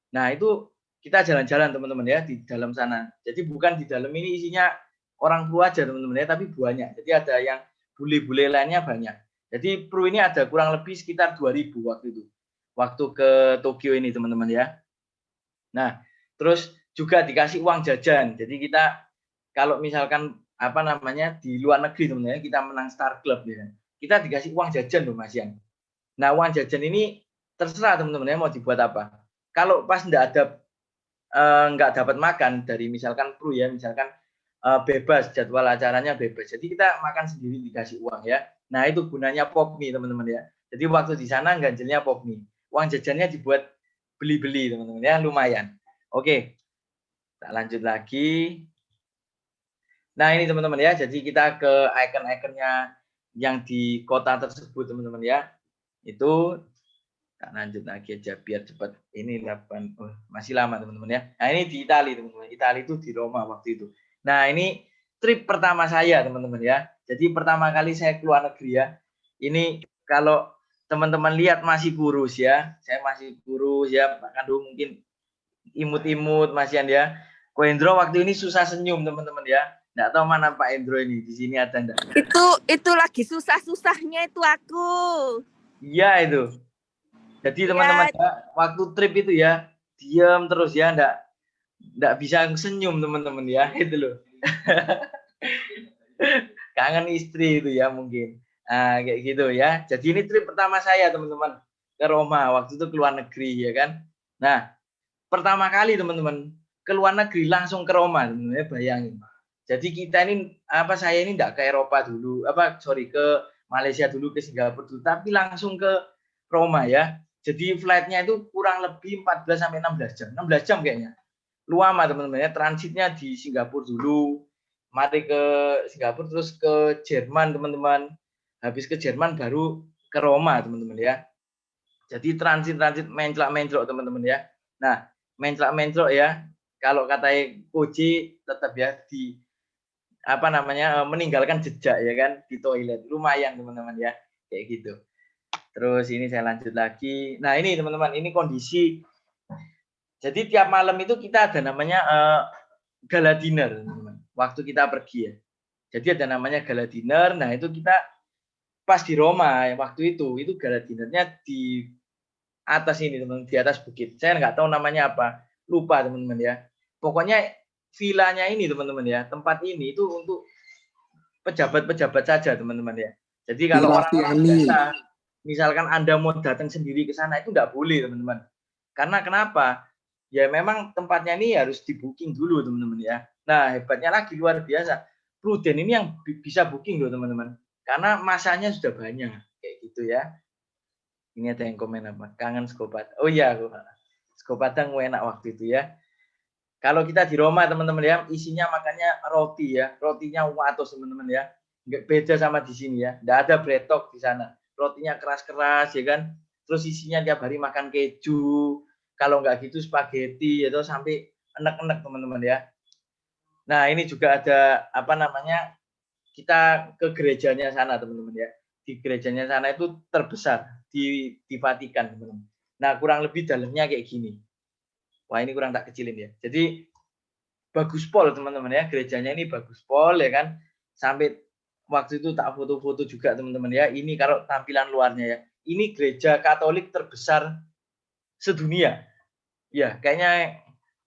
Nah itu kita jalan-jalan teman-teman ya di dalam sana. Jadi bukan di dalam ini isinya orang kru aja teman-teman ya, tapi banyak. Jadi ada yang bule-bule lainnya banyak. Jadi kru ini ada kurang lebih sekitar 2.000 waktu itu. Waktu ke Tokyo ini teman-teman ya. Nah terus juga dikasih uang jajan. Jadi kita kalau misalkan apa namanya di luar negeri teman-teman ya, kita menang Star Club ya. Kita dikasih uang jajan loh Mas Yan. Nah uang jajan ini terserah teman-teman ya mau dibuat apa. Kalau pas nggak dapat makan dari misalkan kru ya, misalkan bebas jadwal acaranya bebas. Jadi kita makan sendiri dikasih uang ya. Nah itu gunanya Popme teman-teman ya. Jadi waktu di sana ganjelnya Popme. Uang jajannya dibuat beli-beli teman-teman ya, lumayan. Oke, kita lanjut lagi. Nah ini teman-teman ya. Jadi kita ke icon-iconnya yang di kota tersebut teman-teman ya. Itu tak lanjut lagi aja biar cepat. Ini 8 masih lama teman-teman ya. Nah ini di Italia teman-teman. Italia itu di Roma waktu itu. Nah ini trip pertama saya teman-teman ya. Jadi pertama kali saya keluar negeri ya. Ini kalau teman-teman lihat masih kurus ya. Saya masih kurus ya. Pak Kandu mungkin imut-imut Mas Yan ya. Ko Endro waktu ini susah senyum teman-teman ya. Nggak tahu mana Pak Endro ini. Di sini ada enggak? Itu lagi susah-susahnya itu aku. Iya itu. Jadi teman-teman ya, waktu trip itu ya diam terus ya, enggak bisa senyum teman-teman ya, itu loh. Kangen istri itu ya mungkin. Nah, kayak gitu ya. Jadi ini trip pertama saya teman-teman ke Roma, waktu itu ke luar negeri ya kan. Nah, pertama kali teman-teman ke luar negeri langsung ke Roma teman-teman ya, bayangin. Jadi kita ini saya ini enggak ke Eropa dulu, ke Malaysia dulu, ke Singapura dulu, tapi langsung ke Roma ya. Jadi flightnya itu kurang lebih 14 sampai 16 jam. 16 jam kayaknya. Lama teman-teman ya. Transitnya di Singapura dulu. Mari ke Singapura terus ke Jerman teman-teman. Habis ke Jerman baru ke Roma teman-teman ya. Jadi transit menclok teman-teman ya. Nah, menclok ya. Kalau kata Koji tetap ya di meninggalkan jejak ya kan di toilet. Lumayan teman-teman ya. Kayak gitu. Terus ini saya lanjut lagi. Nah ini teman-teman, ini kondisi. Jadi tiap malam itu kita ada namanya gala dinner, teman-teman. Waktu kita pergi ya. Jadi ada namanya gala dinner. Nah itu kita pas di Roma waktu itu gala dinernya di atas ini teman-teman, di atas bukit. Saya nggak tahu namanya apa, lupa teman-teman ya. Pokoknya villanya ini teman-teman ya, tempat ini itu untuk pejabat-pejabat saja teman-teman ya. Jadi kalau orang-orang biasa misalkan Anda mau datang sendiri ke sana itu enggak boleh teman-teman. Karena kenapa? Ya memang tempatnya ini harus di booking dulu teman-teman ya. Nah hebatnya lagi luar biasa. Pruden ini yang bisa booking loh teman-teman. Karena masanya sudah banyak kayak gitu ya. Ini ada yang komen apa? Kangen Skopat. Oh iya, Skopadang enak waktu itu ya. Kalau kita di Roma teman-teman ya, isinya makannya roti ya. Rotinya watos teman-teman ya. Enggak beda sama di sini ya. Enggak ada bretok di sana. Rotinya keras-keras ya kan, terus isinya tiap hari makan keju, kalau nggak gitu spaghetti atau sampai enek-enek teman-teman ya. Nah ini juga ada kita ke gerejanya sana teman-teman ya. Di gerejanya sana itu terbesar di Vatikan teman-teman. Nah kurang lebih dalamnya kayak gini. Wah ini kurang tak kecilin ya. Jadi bagus pol teman-teman ya, gerejanya ini bagus pol ya kan, sampai waktu itu tak foto-foto juga teman-teman ya. Ini kalau tampilan luarnya ya. Ini gereja Katolik terbesar sedunia. Ya, kayaknya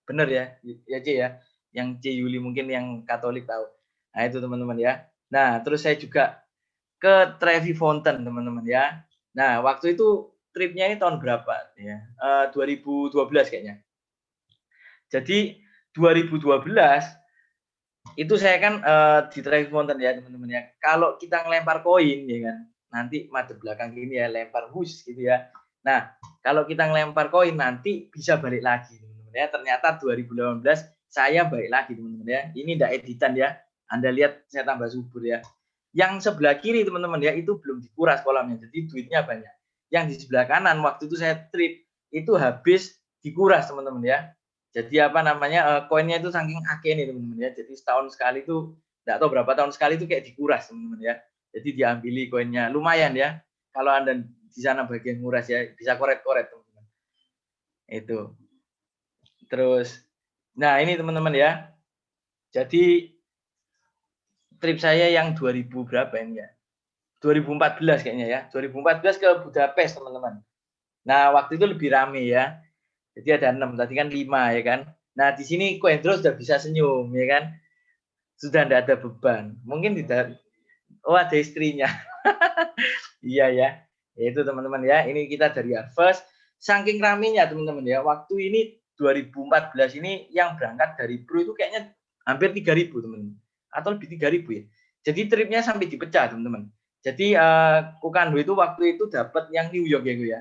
benar ya. Ya C ya. Yang C Yuli mungkin yang Katolik tahu. Nah, itu teman-teman ya. Nah, terus saya juga ke Trevi Fountain teman-teman ya. Nah, waktu itu tripnya ini tahun berapa ya? 2012 kayaknya. Jadi 2012 itu saya kan di Travis Mountain ya teman-teman ya. Kalau kita ngelempar koin ya kan, nanti madep belakang gini ya, lempar hus gitu ya. Nah, kalau kita ngelempar koin nanti bisa balik lagi teman-teman ya. Ternyata 2018 saya balik lagi teman-teman ya. Ini enggak editan ya. Anda lihat saya tambah subur ya. Yang sebelah kiri teman-teman ya itu belum dikuras kolamnya. Jadi duitnya banyak. Yang di sebelah kanan waktu itu saya trip itu habis dikuras teman-teman ya. Jadi apa namanya koinnya itu saking akeh nih teman-teman ya. Jadi setahun sekali itu enggak tahu berapa tahun sekali itu kayak dikuras teman-teman ya. Jadi diambili koinnya. Lumayan ya. Kalau Anda di sana bagian nguras ya bisa koret-koret teman-teman. Itu. Terus nah ini teman-teman ya. Jadi trip saya yang 2000 berapa ini ya? 2014 kayaknya ya. 2014 ke Budapest teman-teman. Nah, waktu itu lebih rame ya. Jadi ada 6, tadi kan 5 ya kan. Nah, di sini Ko Hendro sudah bisa senyum ya kan. Sudah tidak ada beban. Mungkin tidak. Oh, ada istrinya. Iya ya. Itu teman-teman ya. Ini kita dari Harvest. Saking ramenya teman-teman ya. Waktu ini 2014 ini yang berangkat dari Pro itu kayaknya hampir 3.000 teman-teman. Atau lebih 3.000 ya. Jadi tripnya sampai dipecah teman-teman. Jadi Kukando itu waktu itu dapat yang New York ya Gu ya.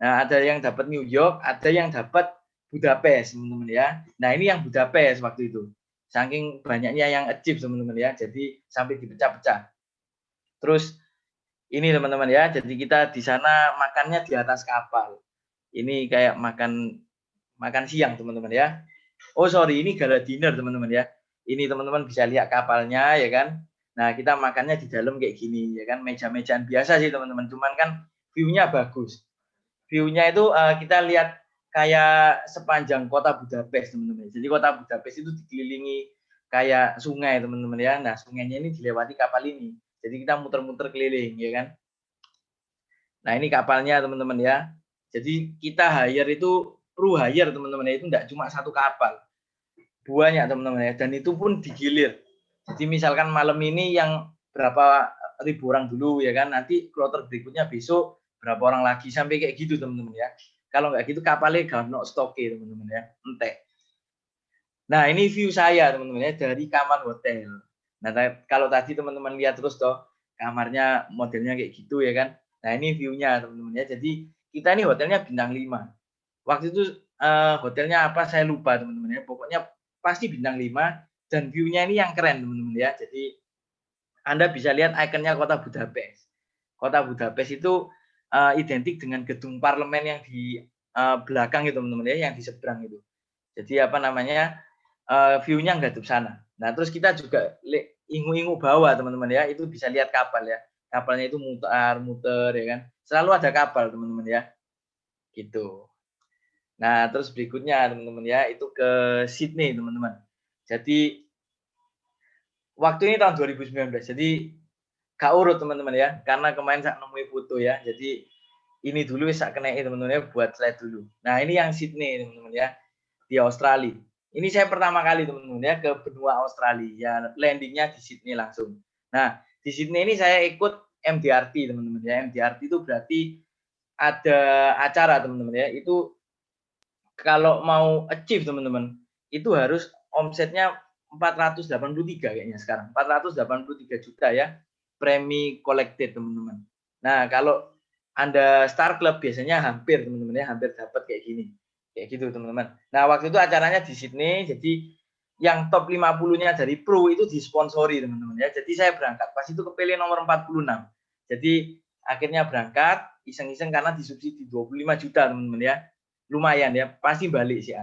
Nah, ada yang dapat New York, ada yang dapat Budapest, teman-teman ya. Nah, ini yang Budapest waktu itu. Saking banyaknya yang achieve, teman-teman ya. Jadi sampai dipecah-pecah. Terus ini teman-teman ya. Jadi kita di sana makannya di atas kapal. Ini kayak makan siang, teman-teman ya. Oh, sorry, ini gala dinner, teman-teman ya. Ini teman-teman bisa lihat kapalnya ya kan. Nah, kita makannya di dalam kayak gini ya kan. Meja-mejaan biasa sih, teman-teman. Cuman kan view-nya bagus. View-nya itu kita lihat kayak sepanjang kota Budapest teman-teman. Jadi kota Budapest itu dikelilingi kayak sungai teman-teman ya. Nah sungainya ini dilewati kapal ini. Jadi kita muter-muter keliling ya kan. Nah ini kapalnya teman-teman ya. Jadi kita hire itu Pro hire teman-teman ya. Itu enggak cuma satu kapal. Banyak teman-teman ya. Dan itu pun digilir. Jadi misalkan malam ini yang berapa ribu orang dulu ya kan. Nanti kloter berikutnya besok berapa orang lagi sampai kayak gitu teman-teman ya. Kalau nggak gitu kapalnya gak no stoke teman-teman ya, entek. Nah ini view saya teman-teman ya dari kamar hotel. Nah kalau tadi teman-teman lihat terus toh kamarnya modelnya kayak gitu ya kan. Nah ini view-nya teman-teman ya. Jadi kita ini hotelnya bintang 5. Waktu itu hotelnya apa saya lupa teman-teman ya. Pokoknya pasti bintang 5 dan view-nya ini yang keren teman-teman ya. Jadi Anda bisa lihat ikonnya kota Budapest. Kota Budapest itu identik dengan gedung parlemen yang di belakang itu teman-teman ya, yang di seberang itu. Jadi apa namanya view-nya ngadep sana. Nah terus kita juga ingu-ingu bawah teman-teman ya, itu bisa lihat kapal ya. Kapalnya itu muter ya kan. Selalu ada kapal teman-teman ya. Gitu. Nah terus berikutnya teman-teman ya, itu ke Sydney teman-teman. Jadi waktu ini tahun 2019. Jadi gak urut teman-teman ya, karena kemarin saya nemuin foto ya. Jadi ini dulu saya kenai teman-teman ya buat slide dulu. Nah ini yang Sydney teman-teman ya di Australia. Ini saya pertama kali teman-teman ya ke benua Australia. Ya landingnya di Sydney langsung. Nah di Sydney ini saya ikut MDRT teman-teman ya. MDRT itu berarti ada acara teman-teman ya. Itu kalau mau achieve teman-teman itu harus omsetnya 483 kayaknya sekarang. 483 juta ya. Premi collected teman-teman. Nah kalau Anda Star Club biasanya hampir teman-teman ya, hampir dapat kayak gini, kayak gitu teman-teman. Nah waktu itu acaranya di Sydney, jadi yang top 50-nya dari Pro itu disponsori teman-teman ya. Jadi saya berangkat, pas itu kepilih nomor 46. Jadi akhirnya berangkat, iseng-iseng karena disubsidi 25 juta teman-teman ya, lumayan ya, pasti balik sih.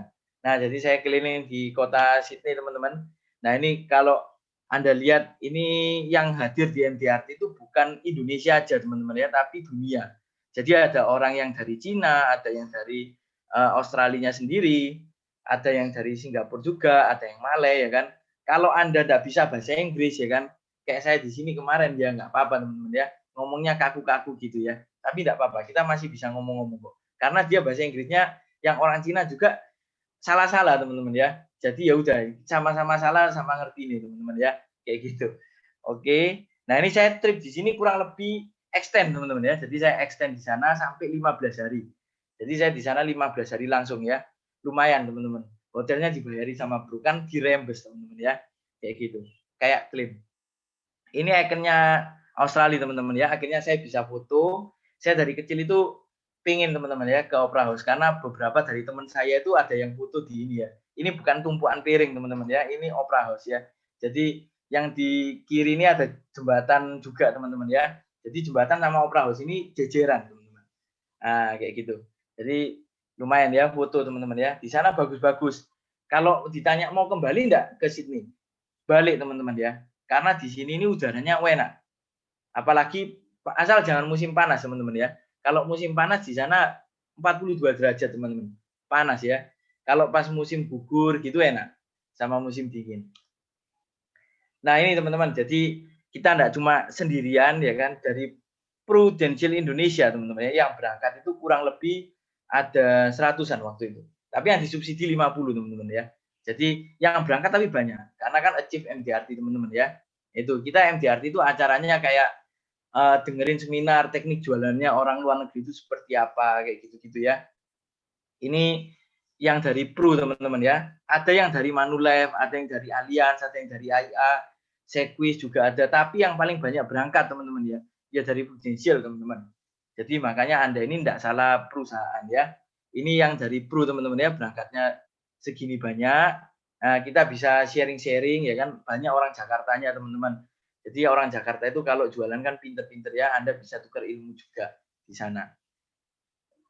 Nah jadi saya keliling di kota Sydney teman-teman. Nah ini kalau Anda lihat ini yang hadir di MDRT itu bukan Indonesia aja teman-teman ya, tapi dunia. Jadi ada orang yang dari Cina, ada yang dari Australia sendiri, ada yang dari Singapura juga, ada yang Malay ya kan. Kalau Anda tidak bisa bahasa Inggris ya kan, kayak saya di sini kemarin ya nggak apa-apa teman-teman ya, ngomongnya kaku-kaku gitu ya. Tapi tidak apa-apa, kita masih bisa ngomong-ngomong kok. Karena dia bahasa Inggrisnya yang orang Cina juga salah-salah teman-teman ya. Jadi ya udah sama-sama salah sama ngerti nih teman-teman ya, kayak gitu. Oke. Nah, ini saya trip di sini kurang lebih extend teman-teman ya. Jadi saya extend di sana sampai 15 hari. Jadi saya di sana 15 hari langsung ya. Lumayan teman-teman. Hotelnya dibayari sama bro, kan dirembes teman-teman ya. Kayak gitu. Kayak klaim. Ini ikonnya Australia teman-teman ya. Akhirnya saya bisa foto. Saya dari kecil itu pingin teman-teman ya ke Opera House karena beberapa dari teman saya itu ada yang foto di ini ya. Ini bukan tumpuan piring teman-teman ya. Ini Opera House ya. Jadi yang di kiri ini ada jembatan juga teman-teman ya. Jadi jembatan sama Opera House ini jejeran teman-teman. Nah, kayak gitu. Jadi lumayan ya foto teman-teman ya. Di sana bagus-bagus. Kalau ditanya mau kembali enggak ke Sydney? Balik teman-teman ya. Karena di sini ini udaranya enak. Apalagi asal jangan musim panas teman-teman ya. Kalau musim panas di sana 42 derajat teman-teman. Panas ya. Kalau pas musim gugur gitu enak. Sama musim dingin. Nah ini teman-teman. Jadi kita enggak cuma sendirian ya kan. Dari Prudential Indonesia teman-teman ya. Yang berangkat itu kurang lebih ada 100-an waktu itu. Tapi yang disubsidi 50 teman-teman ya. Jadi yang berangkat tapi banyak. Karena kan Achieve MDRT teman-teman ya. Itu kita MDRT itu acaranya kayak dengerin seminar teknik jualannya orang luar negeri itu seperti apa kayak gitu-gitu ya. Ini yang dari Pro teman-teman ya. Ada yang dari Manulife, ada yang dari Allianz, ada yang dari AIA, Sequis juga ada. Tapi yang paling banyak berangkat teman-teman ya. Ya dari Prudential teman-teman. Jadi makanya Anda ini tidak salah perusahaan ya. Ini yang dari Pro teman-teman ya, berangkatnya segini banyak. Nah, kita bisa sharing-sharing ya kan, banyak orang Jakartanya teman-teman. Jadi orang Jakarta itu kalau jualan kan pinter-pinter ya, Anda bisa tukar ilmu juga di sana.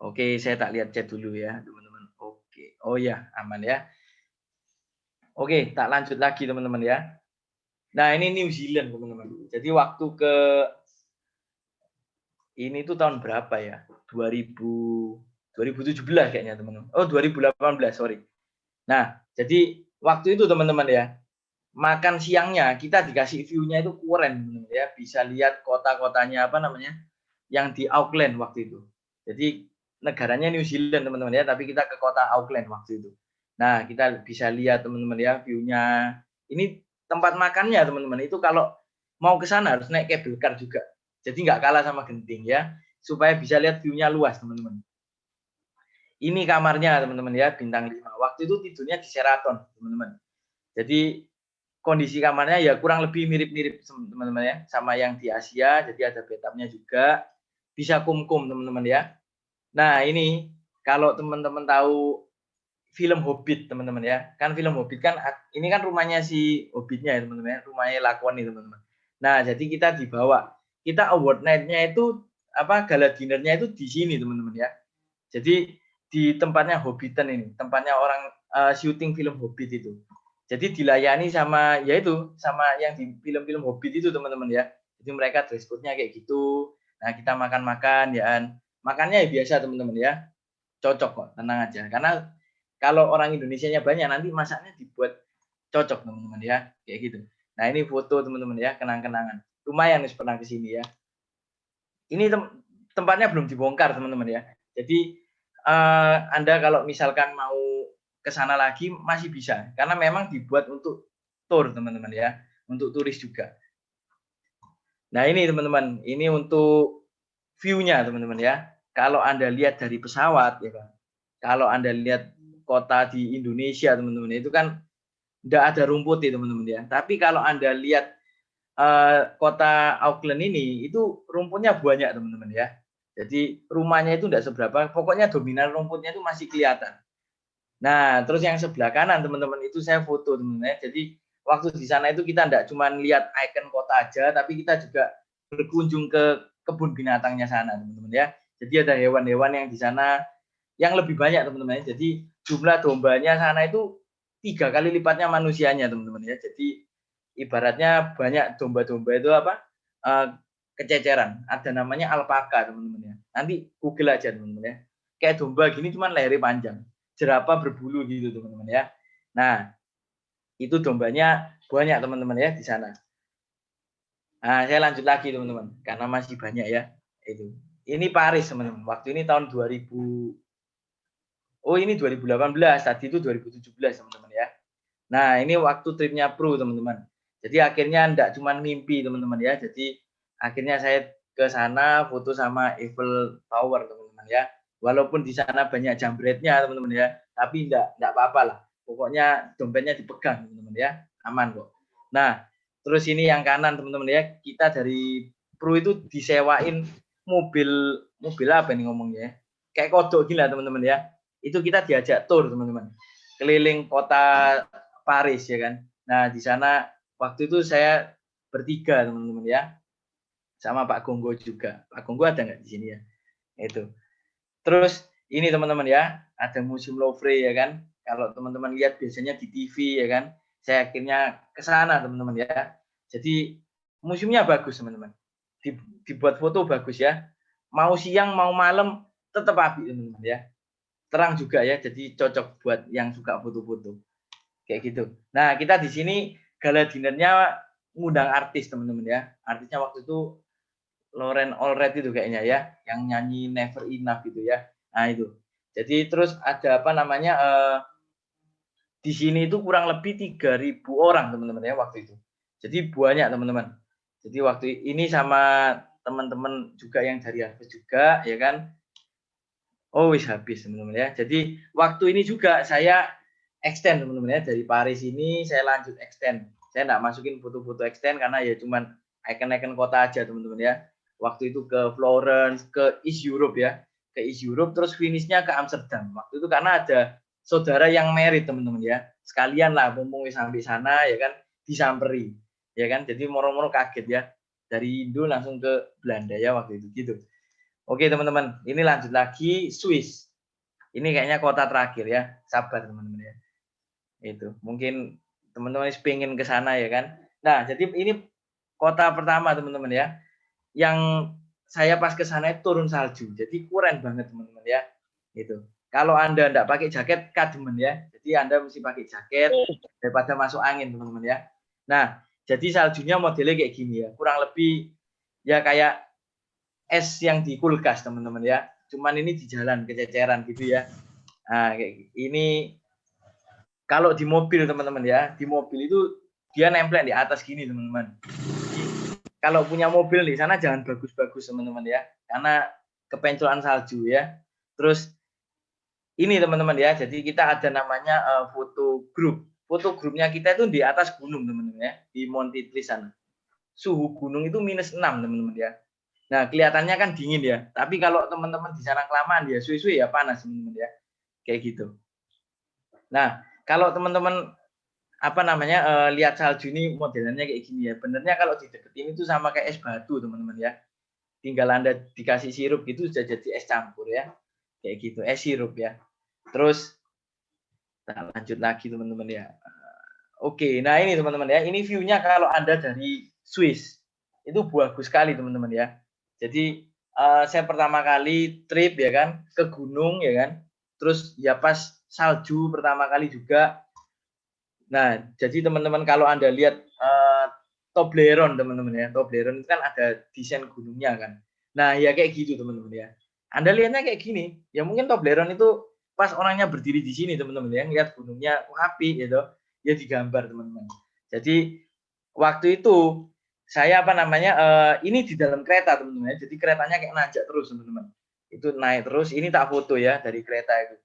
Oke, saya tak lihat chat dulu ya teman-teman. Oke, oh ya aman ya. Oke, tak lanjut lagi teman-teman ya. Nah ini New Zealand teman-teman. Jadi waktu ke ini tuh tahun berapa ya? 2017 kayaknya teman-teman. Oh 2018 sorry. Nah jadi waktu itu teman-teman ya, makan siangnya kita dikasih view-nya itu keren teman-teman ya. Bisa lihat kota-kotanya apa namanya yang di Auckland waktu itu. Jadi negaranya New Zealand teman-teman ya, tapi kita ke kota Auckland waktu itu. Nah kita bisa lihat teman-teman ya view-nya. Ini tempat makannya teman-teman itu kalau mau ke sana harus naik cable car juga. Jadi nggak kalah sama Genting ya, supaya bisa lihat view-nya luas teman-teman. Ini kamarnya teman-teman ya, bintang 5. Waktu itu tidurnya di Sheraton teman-teman. Jadi kondisi kamarnya ya kurang lebih mirip-mirip teman-teman ya, sama yang di Asia. Jadi ada bathtubnya juga, bisa kum-kum teman-teman ya. Nah ini kalau teman-teman tahu film Hobbit teman-teman ya, kan film Hobbit kan ini kan rumahnya si Hobbitnya ya teman-teman ya, rumahnya Lakoni teman-teman. Nah jadi kita dibawa. Kita award night-nya itu apa gala dinner-nya itu di sini teman-teman ya. Jadi di tempatnya Hobbiton ini, tempatnya orang syuting film Hobbit itu. Jadi dilayani sama yaitu sama yang di film-film Hobbit itu teman-teman ya. Jadi mereka dress code-nya kayak gitu. Nah, kita makan-makan ya. Makannya ya biasa teman-teman ya. Cocok kok, tenang aja. Karena kalau orang Indonesianya banyak nanti masaknya dibuat cocok teman-teman ya. Kayak gitu. Nah, ini foto teman-teman ya, kenang-kenangan. Lumayan nih pernah ke sini ya. Ini tempatnya belum dibongkar teman-teman ya. Jadi Anda kalau misalkan mau ke sana lagi masih bisa karena memang dibuat untuk tour teman-teman ya, untuk turis juga. Nah, ini teman-teman, ini untuk view-nya teman-teman ya. Kalau Anda lihat dari pesawat ya kan. Kalau Anda lihat kota di Indonesia teman-teman itu kan enggak ada rumput ya teman-teman ya. Tapi kalau Anda lihat kota Auckland ini itu rumputnya banyak teman-teman ya. Jadi rumahnya itu enggak seberapa, pokoknya dominan rumputnya itu masih kelihatan. Nah, terus yang sebelah kanan teman-teman itu saya foto teman-teman ya. Jadi waktu di sana itu kita enggak cuma lihat ikon kota aja, tapi kita juga berkunjung ke kebun binatangnya sana teman-teman ya. Jadi ada hewan-hewan yang di sana yang lebih banyak teman-teman ya. Jadi jumlah dombanya sana itu 3 kali lipatnya manusianya teman-teman ya. Jadi ibaratnya banyak domba-domba itu apa kececeran. Ada namanya alpaka teman-teman ya. Nanti Google aja teman-teman ya. Kayak domba gini cuman lehernya panjang. Jerapah berbulu gitu teman-teman ya. Nah, itu dombanya banyak teman-teman ya di sana. Nah, saya lanjut lagi teman-teman karena masih banyak ya. Itu. Ini Paris teman-teman. Waktu ini tahun 2000. Oh, ini 2018, tadi itu 2017 teman-teman ya. Nah, ini waktu tripnya Pro teman-teman. Jadi akhirnya enggak cuma mimpi teman-teman ya. Jadi akhirnya saya ke sana foto sama Eiffel Tower teman-teman ya. Walaupun di sana banyak jambretnya teman-teman ya, tapi enggak apa-apa lah. Pokoknya dompetnya dipegang teman-teman ya, aman kok. Nah, terus ini yang kanan teman-teman ya, kita dari Pru itu disewain mobil apa nih ngomongnya? Kayak kodok gila teman-teman ya. Itu kita diajak tour teman-teman, keliling kota Paris ya kan. Nah di sana waktu itu saya bertiga teman-teman ya, sama Pak Gonggo juga. Pak Gonggo ada nggak di sini ya? Itu. Terus ini teman-teman ya, ada Museum Louvre ya kan. Kalau teman-teman lihat biasanya di TV ya kan. Saya akhirnya ke sana teman-teman ya. Jadi museumnya bagus teman-teman. Dibuat foto bagus ya. Mau siang mau malam tetap api teman-teman ya. Terang juga ya, jadi cocok buat yang suka foto-foto kayak gitu. Nah kita di sini gala dinernya ngundang artis teman-teman ya. Artisnya waktu itu Lauren Allred itu kayaknya ya, yang nyanyi Never Enough gitu ya. Nah itu. Jadi terus ada apa namanya di sini itu kurang lebih 3.000 orang teman-teman ya waktu itu. Jadi banyak teman-teman. Jadi waktu ini sama teman-teman juga yang dari Harvest juga ya kan. Oh wis habis teman-teman ya. Jadi waktu ini juga saya extend teman-teman ya, dari Paris ini saya lanjut extend. Saya enggak masukin foto-foto extend karena ya cuman icon-icon kota aja teman-teman ya. Waktu itu ke Florence, ke East Europe ya. Ke East Europe terus finishnya ke Amsterdam. Waktu itu karena ada saudara yang married teman-teman ya. Sekalian lah mumpung sampai sana ya kan disamperi. Ya kan? Jadi moro-moro kaget ya. Dari Indo langsung ke Belanda ya waktu itu gitu. Oke teman-teman, ini lanjut lagi Swiss. Ini kayaknya kota terakhir ya. Sabar teman-teman ya. Itu mungkin teman-teman pengen ke sana ya kan. Nah jadi ini kota pertama teman-teman ya. Yang saya pas ke sana itu turun salju. Jadi keren banget teman-teman ya. Itu. Kalau Anda enggak pakai jaket kademen ya. Jadi Anda mesti pakai jaket daripada masuk angin teman-teman ya. Nah jadi saljunya modelnya kayak gini ya. Kurang lebih ya kayak es yang di kulkas teman-teman ya. Cuman ini di jalan kececeran gitu ya. Nah, kayak ini kalau di mobil teman-teman ya, di mobil itu dia nempel di atas gini teman-teman. Kalau punya mobil di sana jangan bagus-bagus teman-teman ya, karena kepenculan salju ya. Terus ini teman-teman ya, jadi kita ada namanya foto grup. Foto grupnya kita itu di atas gunung teman-teman ya, di Monte Etna sana. Suhu gunung itu -6 teman-teman ya. Nah, kelihatannya kan dingin ya. Tapi kalau teman-teman di sana kelamaan ya suwe-suwe ya panas teman-teman ya. Kayak gitu. Nah, kalau teman-teman apa namanya lihat salju ini modelannya kayak gini ya. Benernya kalau dideketin itu sama kayak es batu teman-teman ya. Tinggal Anda dikasih sirup gitu sudah jadi es campur ya. Kayak gitu, es sirup ya. Terus nah, lanjut lagi teman-teman ya. Oke, nah ini teman-teman ya. Ini view-nya kalau Anda dari Swiss. Itu bagus sekali teman-teman ya. Jadi saya pertama kali trip ya kan ke gunung ya kan. Terus ya pas salju pertama kali juga. Nah, jadi teman-teman kalau Anda lihat Toblerone teman-teman ya. Toblerone itu kan ada desain gunungnya kan. Nah, ya kayak gitu teman-teman ya. Anda lihatnya kayak gini. Ya mungkin Toblerone itu pas orangnya berdiri di sini teman-teman ya, lihat gunungnya api gitu. Ya digambar teman-teman. Jadi waktu itu saya apa namanya ini di dalam kereta teman-teman ya. Jadi keretanya kayak nanjak terus teman-teman. Itu naik terus. Ini tak foto ya dari kereta itu.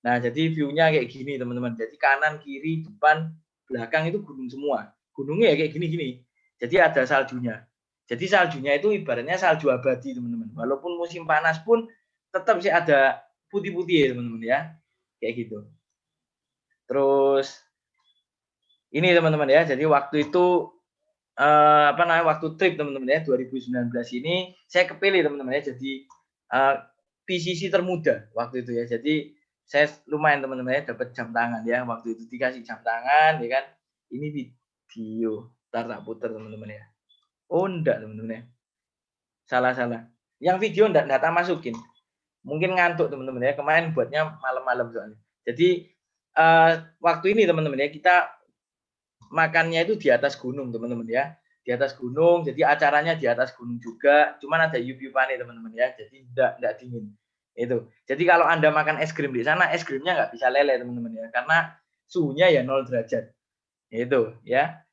Nah jadi view-nya kayak gini teman-teman. Jadi kanan, kiri, depan, belakang itu gunung semua. Gunungnya ya kayak gini-gini. Jadi ada saljunya. Jadi saljunya itu ibaratnya salju abadi teman-teman. Walaupun musim panas pun tetap sih ada putih-putih ya teman-teman ya. Kayak gitu. Terus ini teman-teman ya. Jadi waktu itu apa namanya waktu trip teman-teman ya 2019 ini saya kepilih teman-teman ya jadi PCC termuda waktu itu ya. Jadi saya lumayan teman-teman ya dapat jam tangan ya waktu itu dikasih jam tangan ya kan. Ini video ntar tak putar teman-teman ya. Oh enggak teman-teman ya. Salah. Yang video enggak tak masukin. Mungkin ngantuk teman-teman ya. Kemarin buatnya malam-malam soalnya. Jadi waktu ini teman-teman ya kita makannya itu di atas gunung teman-teman ya. Di atas gunung. Jadi acaranya di atas gunung juga. Cuman ada UV-nya teman-teman ya. Jadi enggak dingin. Itu. Jadi kalau Anda makan es krim di sana, es krimnya nggak bisa leleh teman-teman ya. Karena suhunya ya 0 derajat. Itu ya.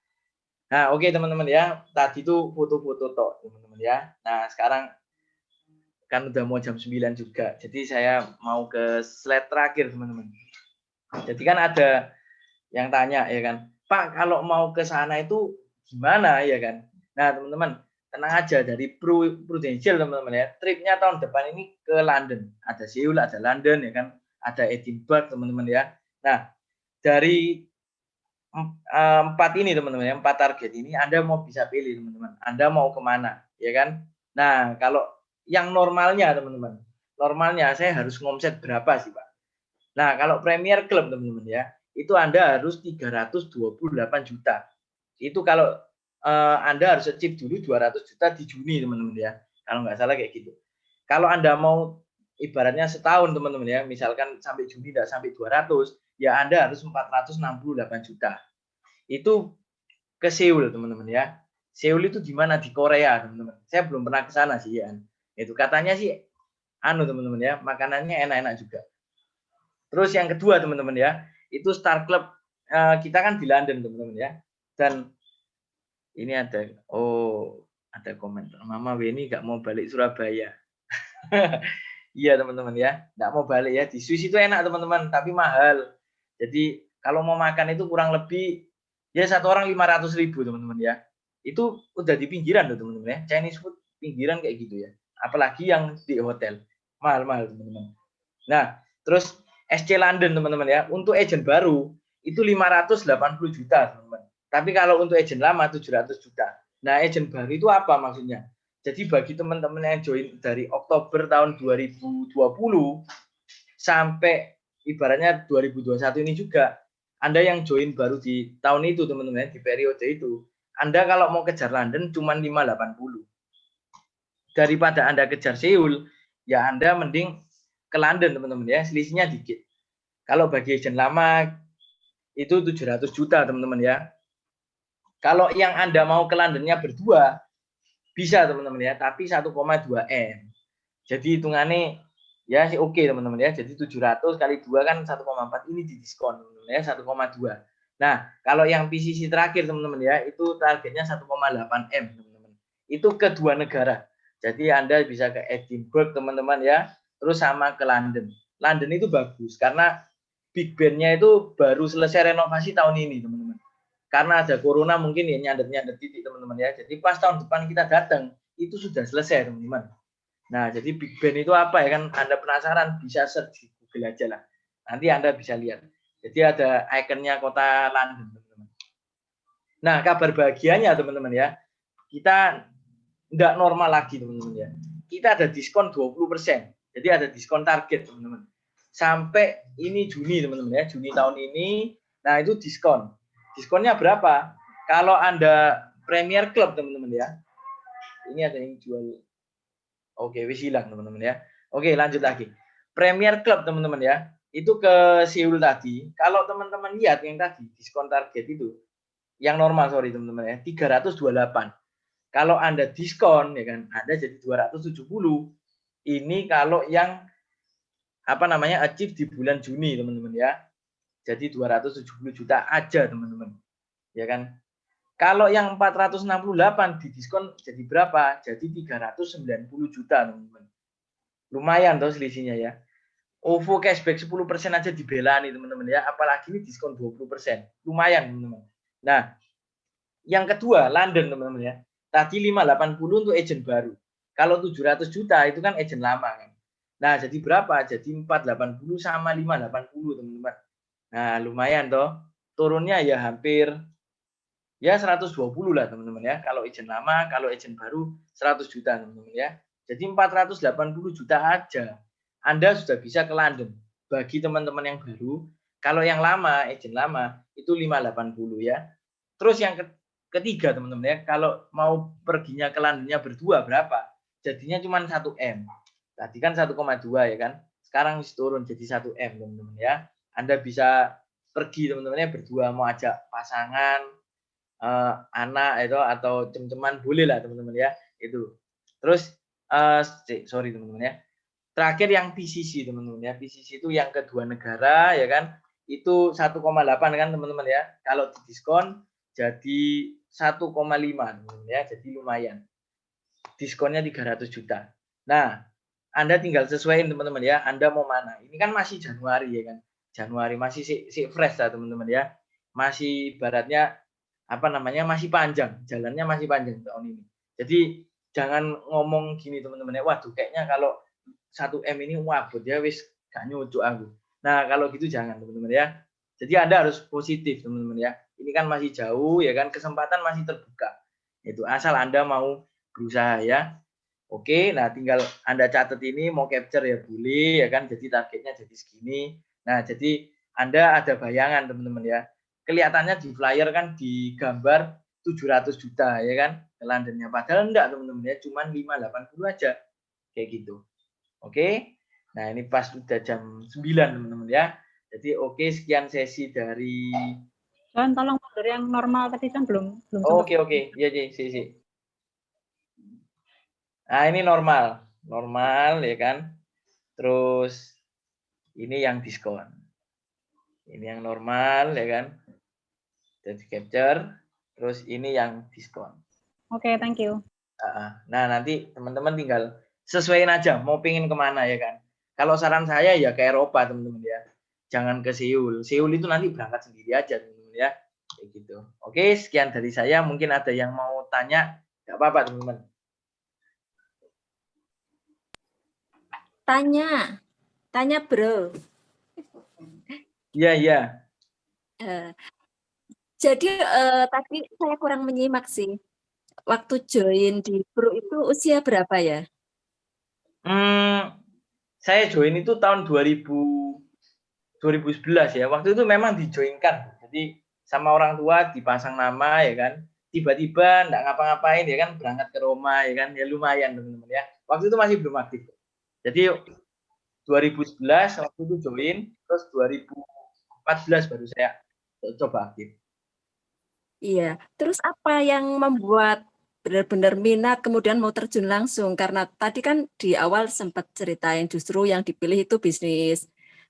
Nah, oke teman-teman ya. Tadi itu foto-foto tok, teman-teman ya. Nah, sekarang kan udah mau jam 9 juga. Jadi saya mau ke slide terakhir, teman-teman. Jadi kan ada yang tanya ya kan, Pak, kalau mau ke sana itu gimana ya kan? Nah, teman-teman, tenang aja, dari Prudential teman-teman ya. Tripnya tahun depan ini ke London. Ada Seoul, ada London ya kan, ada Edinburgh teman-teman ya. Nah, dari empat ini teman-teman ya, 4 target ini Anda mau bisa pilih teman-teman. Anda mau kemana ya kan? Nah, kalau yang normalnya teman-teman, normalnya saya harus ngomset berapa sih Pak? Nah, kalau Premier Club teman-teman ya, itu Anda harus 328 juta. Itu kalau Anda harus achieve dulu 200 juta di Juni teman-teman ya. Kalau nggak salah kayak gitu. Kalau Anda mau ibaratnya setahun teman-teman ya, misalkan sampai Juni tidak sampai 200, ya Anda harus 468 juta. Itu ke Seoul teman-teman ya. Seoul itu di mana? Di Korea teman-teman. Saya belum pernah ke sana sih ya. Itu katanya sih teman-teman ya, makanannya enak-enak juga. Terus yang kedua teman-teman ya, itu Star Club kita kan di London teman-teman ya. Dan ini ada komentar Mama Weni nggak mau balik Surabaya. Iya teman-teman ya, nggak mau balik ya. Di Swiss itu enak teman-teman, tapi mahal. Jadi kalau mau makan itu kurang lebih ya satu orang 500.000 teman-teman ya. Itu udah di pinggiran tuh teman-teman ya. Chinese food pinggiran kayak gitu ya. Apalagi yang di hotel mahal-mahal teman-teman. Nah, terus SC London teman-teman ya, untuk agent baru itu 580 juta teman-teman. Tapi kalau untuk agent lama 700 juta. Nah, agent baru itu apa maksudnya? Jadi bagi teman-teman yang join dari Oktober tahun 2020 sampai ibaratnya 2021 ini juga, Anda yang join baru di tahun itu teman-teman, di periode itu, Anda kalau mau kejar London cuma 580. Daripada Anda kejar Seoul, ya Anda mending ke London teman-teman ya, selisihnya dikit. Kalau bagi agent lama itu 700 juta teman-teman ya. Kalau yang Anda mau ke Londonnya berdua, bisa teman-teman ya, tapi 1,2 M. Jadi hitungannya ya sih oke teman-teman ya. Jadi 700 kali 2 kan 1,4, ini di diskon ya 1,2. Nah, kalau yang PCC terakhir teman-teman ya, itu targetnya 1,8 M teman-teman. Itu ke dua negara. Jadi Anda bisa ke Edinburgh teman-teman ya, terus sama ke London. London itu bagus karena Big Ben-nya itu baru selesai renovasi tahun ini teman-teman. Karena ada corona mungkin ya nyandet titik teman-teman ya. Jadi pas tahun depan kita datang itu sudah selesai teman-teman. Nah, jadi Big Ben itu apa ya kan? Anda penasaran bisa search di Google aja lah. Nanti Anda bisa lihat. Jadi ada ikonnya kota London teman-teman. Nah, kabar bahagianya teman-teman ya. Kita enggak normal lagi teman-teman ya. Kita ada diskon 20%. Jadi ada diskon target teman-teman. Sampai ini Juni teman-teman ya. Juni tahun ini. Nah, itu diskon. Diskonnya berapa? Kalau Anda Premier Club teman-teman ya. Ini ada yang jual. Oke, wis hilang teman-teman ya. Oke, lanjut lagi. Premier Club teman-teman ya. Itu ke Seoul tadi. Kalau teman-teman lihat yang tadi diskon target itu yang normal teman-teman ya, 328. Kalau Anda diskon ya kan, Anda jadi 270. Ini kalau yang achieve di bulan Juni teman-teman ya. Jadi 270 juta aja teman-teman. Ya kan? Kalau yang 468 didiskon jadi berapa? Jadi 390 juta teman-teman. Lumayan tuh selisihnya ya. OVO cashback 10% aja dibela nih teman-teman ya. Apalagi ini diskon 20%. Lumayan teman-teman. Nah, yang kedua London teman-teman ya. Tadi 580 untuk agent baru. Kalau 700 juta itu kan agent lama kan. Nah, jadi berapa? Jadi 480 sama 580 teman-teman. Nah, lumayan toh. Turunnya ya hampir ya 120 lah teman-teman ya. Kalau agent lama, kalau agent baru 100 juta teman-teman ya. Jadi 480 juta aja. Anda sudah bisa ke London. Bagi teman-teman yang baru, kalau yang lama, agent lama itu 580 ya. Terus yang ketiga teman-teman ya, kalau mau perginya ke Londonnya berdua berapa? Jadinya cuma 1 M. Tadi kan 1,2 ya kan. Sekarang turun jadi 1 M teman-teman ya. Anda bisa pergi teman-temannya berdua, mau ajak pasangan, anak itu atau cem-ceman boleh lah teman-teman ya itu. Terus sorry teman-teman ya. Terakhir yang PCC teman-teman ya. PCC itu yang kedua negara ya kan. Itu 1,8 kan teman-teman ya. Kalau di diskon jadi 1,5 ya, jadi lumayan. Diskonnya 300 juta. Nah, Anda tinggal sesuaiin teman-teman ya, Anda mau mana. Ini kan masih Januari ya kan. Januari masih si fresh lah teman-teman ya. Masih ibaratnya apa namanya, masih panjang, jalannya masih panjang tahun ini. Jadi jangan ngomong gini teman-teman ya, waduh kayaknya kalau 1M ini wabut ya wis gak nyucuk aku. Nah, kalau gitu jangan teman-teman ya. Jadi Anda harus positif teman-teman ya. Ini kan masih jauh ya kan, kesempatan masih terbuka. Itu asal Anda mau berusaha ya. Oke, nah tinggal Anda catat ini, mau capture ya boleh ya kan, jadi targetnya jadi segini. Nah, jadi Anda ada bayangan teman-teman ya. Kelihatannya di flyer kan digambar 700 juta ya kan Londonnya, padahal enggak teman-teman ya, cuman 580 aja kayak gitu. Oke, nah ini pas udah jam 9 teman-teman ya. Jadi oke, sekian sesi dari John, tolong mundur yang normal tadi kan belum oke ya sih. Nah ini normal ya kan. Terus ini yang diskon, ini yang normal ya kan, jadi capture. Terus ini yang diskon. Oke, thank you. Nah nanti teman-teman tinggal sesuaiin aja mau pingin kemana ya kan. Kalau saran saya ya ke Eropa teman-teman ya, jangan ke Seoul. Seoul itu nanti berangkat sendiri aja teman-teman ya, kayak gitu. Oke, sekian dari saya. Mungkin ada yang mau tanya, nggak apa-apa teman-teman. Tanya bro. Iya. Jadi tadi saya kurang menyimak sih. Waktu join di Bro itu usia berapa ya? Saya join itu tahun 2011 ya. Waktu itu memang dijoinkan. Jadi sama orang tua dipasang nama ya kan. Tiba-tiba nggak ngapa-ngapain ya kan, berangkat ke Roma ya kan. Ya lumayan teman-teman ya. Waktu itu masih belum aktif. Jadi 2011 waktu itu join, terus 2014 baru saya coba aktif. Iya. Terus apa yang membuat benar-benar minat kemudian mau terjun langsung? Karena tadi kan di awal sempat ceritain justru yang dipilih itu bisnis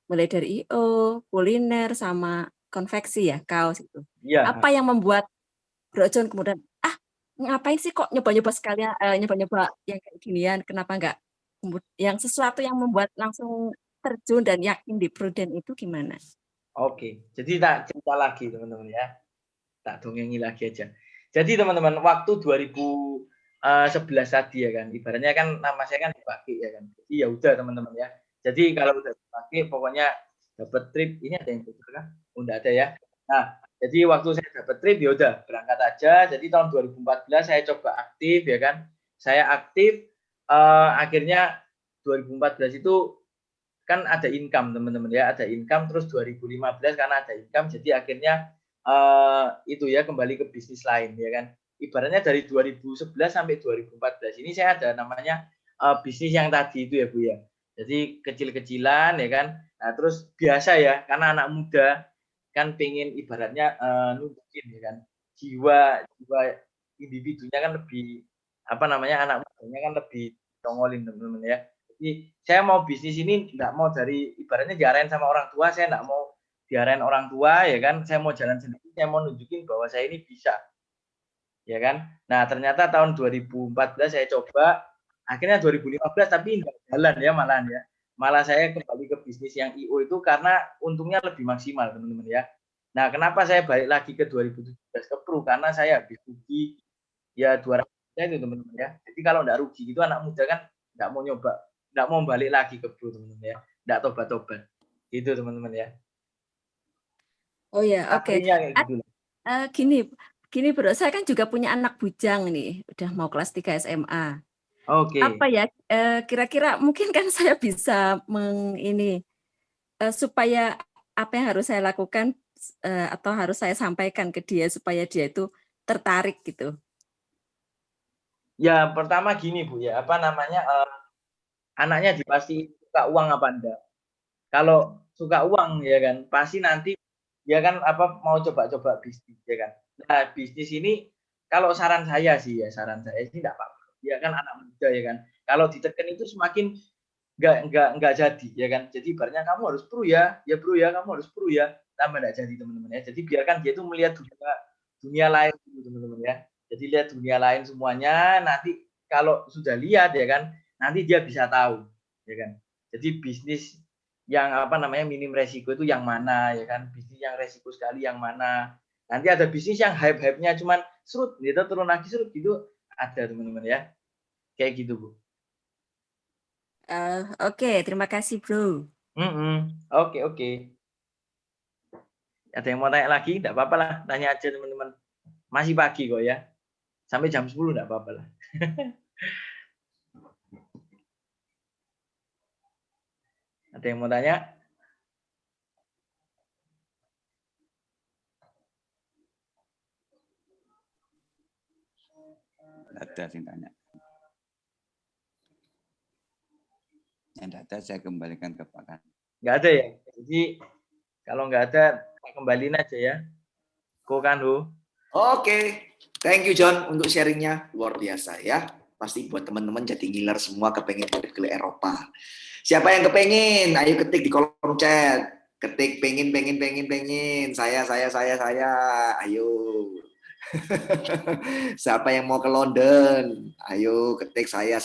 mulai dari IO, kuliner sama konveksi ya, kaos itu. Iya. Apa yang membuat Bro John kemudian ngapain sih kok nyoba-nyoba sekalian nyoba-nyoba yang kayak ginian? Kenapa enggak yang sesuatu yang membuat langsung terjun dan yakin di Prudent itu gimana? Oke, jadi tak cerita lagi teman-teman ya. Tak dongengi lagi aja. Jadi teman-teman, waktu 2011 tadi ya kan, ibaratnya kan nama saya kan dipakai ya kan. Jadi ya udah teman-teman ya. Jadi kalau udah dipakai pokoknya dapat trip, ini ada yang betul kan? Enggak ada ya. Nah, jadi waktu saya dapat trip ya udah berangkat aja. Jadi tahun 2014 saya coba aktif ya kan. Saya aktif akhirnya 2014 itu kan ada income teman-teman ya, ada income. Terus 2015 karena ada income jadi akhirnya itu ya kembali ke bisnis lain ya kan. Ibaratnya dari 2011 sampai 2014 ini saya ada namanya bisnis yang tadi itu ya Bu ya. Jadi kecil-kecilan ya kan. Nah, terus biasa ya karena anak muda kan pengen ibaratnya nunjukin ya kan. Jiwa individunya kan lebih apa namanya, anak mudanya kan lebih tongolin teman-teman ya. Jadi saya mau bisnis ini enggak mau dari ibaratnya diarahin sama orang tua, saya enggak mau diarahin orang tua ya kan, saya mau jalan sendiri, saya mau nunjukin bahwa saya ini bisa ya kan. Nah ternyata tahun 2014 saya coba, akhirnya 2015 tapi enggak jalan ya malahan ya, malah saya kembali ke bisnis yang IO itu karena untungnya lebih maksimal teman-teman ya. Nah kenapa saya balik lagi ke 2017 ke Pro, karena saya habis rugi ya 200 itu teman-teman ya. Jadi kalau enggak rugi itu anak muda kan enggak mau nyoba, enggak mau balik lagi ke Pro teman-teman ya, enggak tobat-tobat itu teman-teman ya. Oh ya, oke. Gitu. Gini Bro, saya kan juga punya anak bujang nih, udah mau kelas 3 SMA. Oke. Apa ya kira-kira mungkin kan saya bisa supaya apa yang harus saya lakukan atau harus saya sampaikan ke dia supaya dia itu tertarik gitu. Ya pertama gini Bu ya, apa namanya, anaknya pasti suka uang apa enggak. Kalau suka uang ya kan pasti nanti dia kan apa mau coba-coba bisnis ya kan. Nah bisnis ini kalau saran saya sih enggak apa-apa. Dia kan anak muda ya kan. Kalau diteken itu semakin enggak jadi ya kan. Jadi ibaratnya kamu harus Pro ya, ya Bro ya, kamu harus Pro ya, tambah enggak jadi teman-teman ya. Jadi biarkan dia itu melihat dunia dunia lain teman-teman ya. Jadi lihat dunia lain semuanya, nanti kalau sudah lihat ya kan, nanti dia bisa tahu ya kan. Jadi bisnis yang minim resiko itu yang mana ya kan, bisnis yang resiko sekali yang mana. Nanti ada bisnis yang hype-hype-nya cuman serut gitu, turun lagi serut gitu, ada teman-teman ya. Kayak gitu, Bu. Oke, terima kasih, Bro. Oke. Ada yang mau tanya lagi? Enggak apa-apa lah, tanya aja teman-teman. Masih pagi kok ya. Sampai jam 10 enggak apa-apa lah. Ada yang mau tanya? Ada sih tanya. Yang ada saya kembalikan ke Pak Kan. Nggak ada ya. Jadi kalau nggak ada, kembaliin aja ya. Ko Kanho. Oke, thank you John untuk sharingnya, luar biasa ya. Pasti buat teman-teman jadi ngiler semua kepengen ke Eropa. Siapa yang kepengen? Ayo ketik di kolom chat. Ketik pengen. Saya. Ayo. Siapa yang mau ke London? Ayo ketik saya.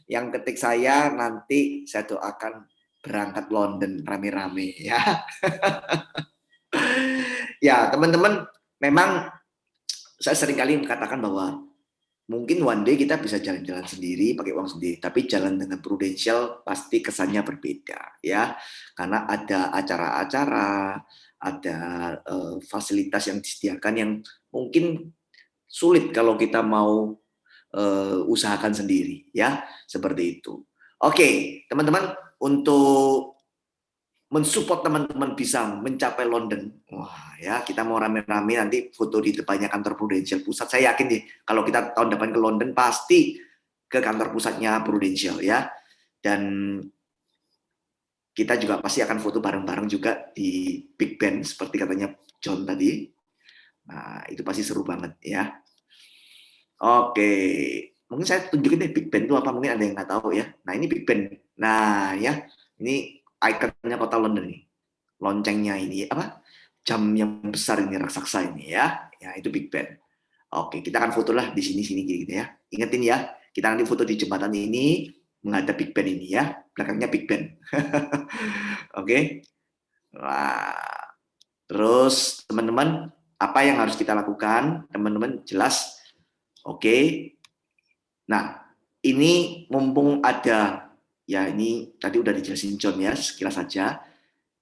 Yang ketik saya nanti saya doakan berangkat London rame-rame ya. Ya teman-teman, memang saya seringkali mengatakan bahwa mungkin one day kita bisa jalan-jalan sendiri pakai uang sendiri, tapi jalan dengan Prudential pasti kesannya berbeda ya, karena ada acara-acara, ada fasilitas yang disediakan yang mungkin sulit kalau kita mau usahakan sendiri ya, seperti itu. Oke, teman-teman, untuk mensupport teman-teman bisa mencapai London, wah ya, kita mau rame-rame nanti foto di depannya kantor Prudential pusat. Saya yakin nih kalau kita tahun depan ke London pasti ke kantor pusatnya Prudential ya, dan kita juga pasti akan foto bareng-bareng juga di Big Ben seperti katanya John tadi. Nah, itu pasti seru banget ya. Oke, mungkin saya tunjukin deh Big Ben itu apa, mungkin ada yang nggak tahu ya. Nah, ini Big Ben. Nah, ya, ini ikonnya kota London nih. Loncengnya ini apa? Jam yang besar ini, raksasa ini ya. Ya, itu Big Ben. Oke, kita akan foto lah di sini gitu ya. Ingetin ya, kita nanti foto di jembatan ini menghadap Big Ben ini ya. Belakangnya Big Ben. Oke. Nah, terus teman-teman, apa yang harus kita lakukan? Teman-teman jelas? Oke. Nah, ini mumpung ada, ya ini tadi udah dijelasin John ya, sekilas saja.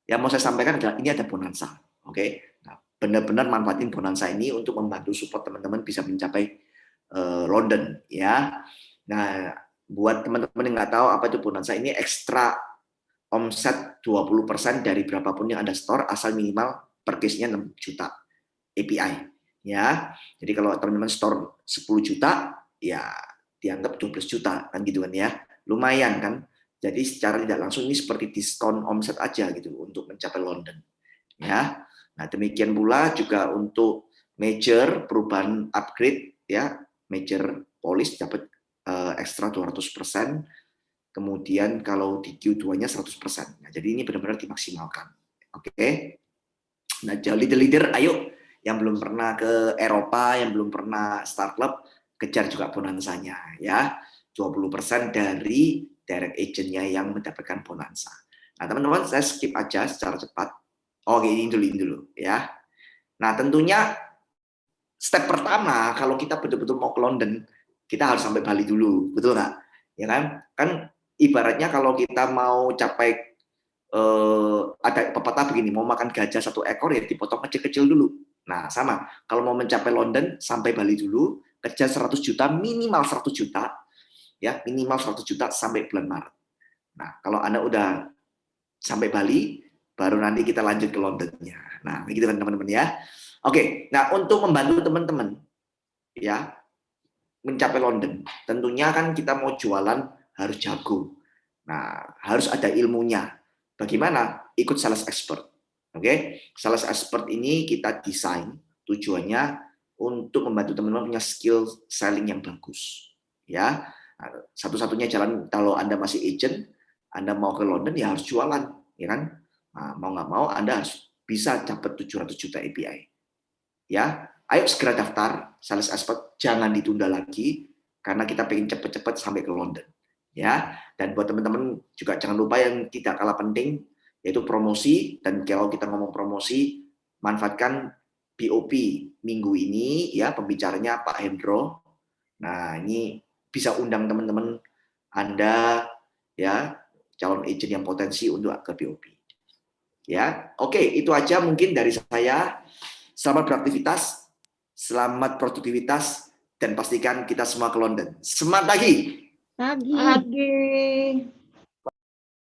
Yang mau saya sampaikan adalah ini ada bonanza. Oke. Nah, benar-benar manfaatin bonanza ini untuk membantu support teman-teman bisa mencapai London ya. Nah, buat teman-teman yang nggak tahu apa itu bonanza, ini ekstra omset 20% dari berapapun yang Anda store asal minimal per case-nya 6 juta API ya. Jadi kalau teman-teman store 10 juta ya dianggap 12 juta kan gitu kan ya. Lumayan kan. Jadi secara tidak langsung ini seperti diskon omset aja gitu untuk mencapai London ya. Nah, demikian pula juga untuk major perubahan upgrade ya, major polish dapat ekstra 200%. Kemudian kalau di Q2-nya 100%. Nah, jadi ini benar-benar dimaksimalkan. Oke. Nah, leader, ayo yang belum pernah ke Eropa, yang belum pernah start club, kejar juga bonanzanya ya. 20% dari direct agent-nya yang mendapatkan bonanza. Nah, teman-teman, saya skip aja secara cepat. Oke, ini dulu ya. Nah, tentunya step pertama kalau kita betul-betul mau ke London, kita harus sampai Bali dulu, betul nggak? Ya kan? Kan ibaratnya kalau kita mau capai ada pepatah begini, mau makan gajah 1 ekor ya dipotong kecil-kecil dulu. Nah, sama. Kalau mau mencapai London, sampai Bali dulu, kejar 100 juta, minimal 100 juta, ya minimal 100 juta sampai bulan Maret. Nah, kalau Anda udah sampai Bali, baru nanti kita lanjut ke Londonnya. Nah, begitu kan teman-teman ya. Oke, nah untuk membantu teman-teman ya mencapai London, tentunya kan kita mau jualan harus jago. Nah, harus ada ilmunya. Bagaimana? Ikut sales expert. Oke, sales expert ini kita desain tujuannya untuk membantu teman-teman punya skill selling yang bagus. Ya, satu-satunya jalan kalau Anda masih agent, Anda mau ke London ya harus jualan, ya kan? Nah, mau nggak mau Anda harus bisa dapat 700 juta API. Ya, Ayo segera daftar sales expert, jangan ditunda lagi karena kita pengen cepet-cepet sampai ke London. Ya, dan buat teman-teman juga jangan lupa yang tidak kalah penting yaitu promosi. Dan kalau kita ngomong promosi, manfaatkan BOP minggu ini ya, pembicaranya Pak Hendro. Nah, ini bisa undang teman-teman Anda ya, calon agent yang potensi untuk ke BOP. Ya, oke, itu aja mungkin dari saya. Selamat beraktivitas, selamat produktivitas, dan pastikan kita semua ke London. Semangat lagi. Pagi.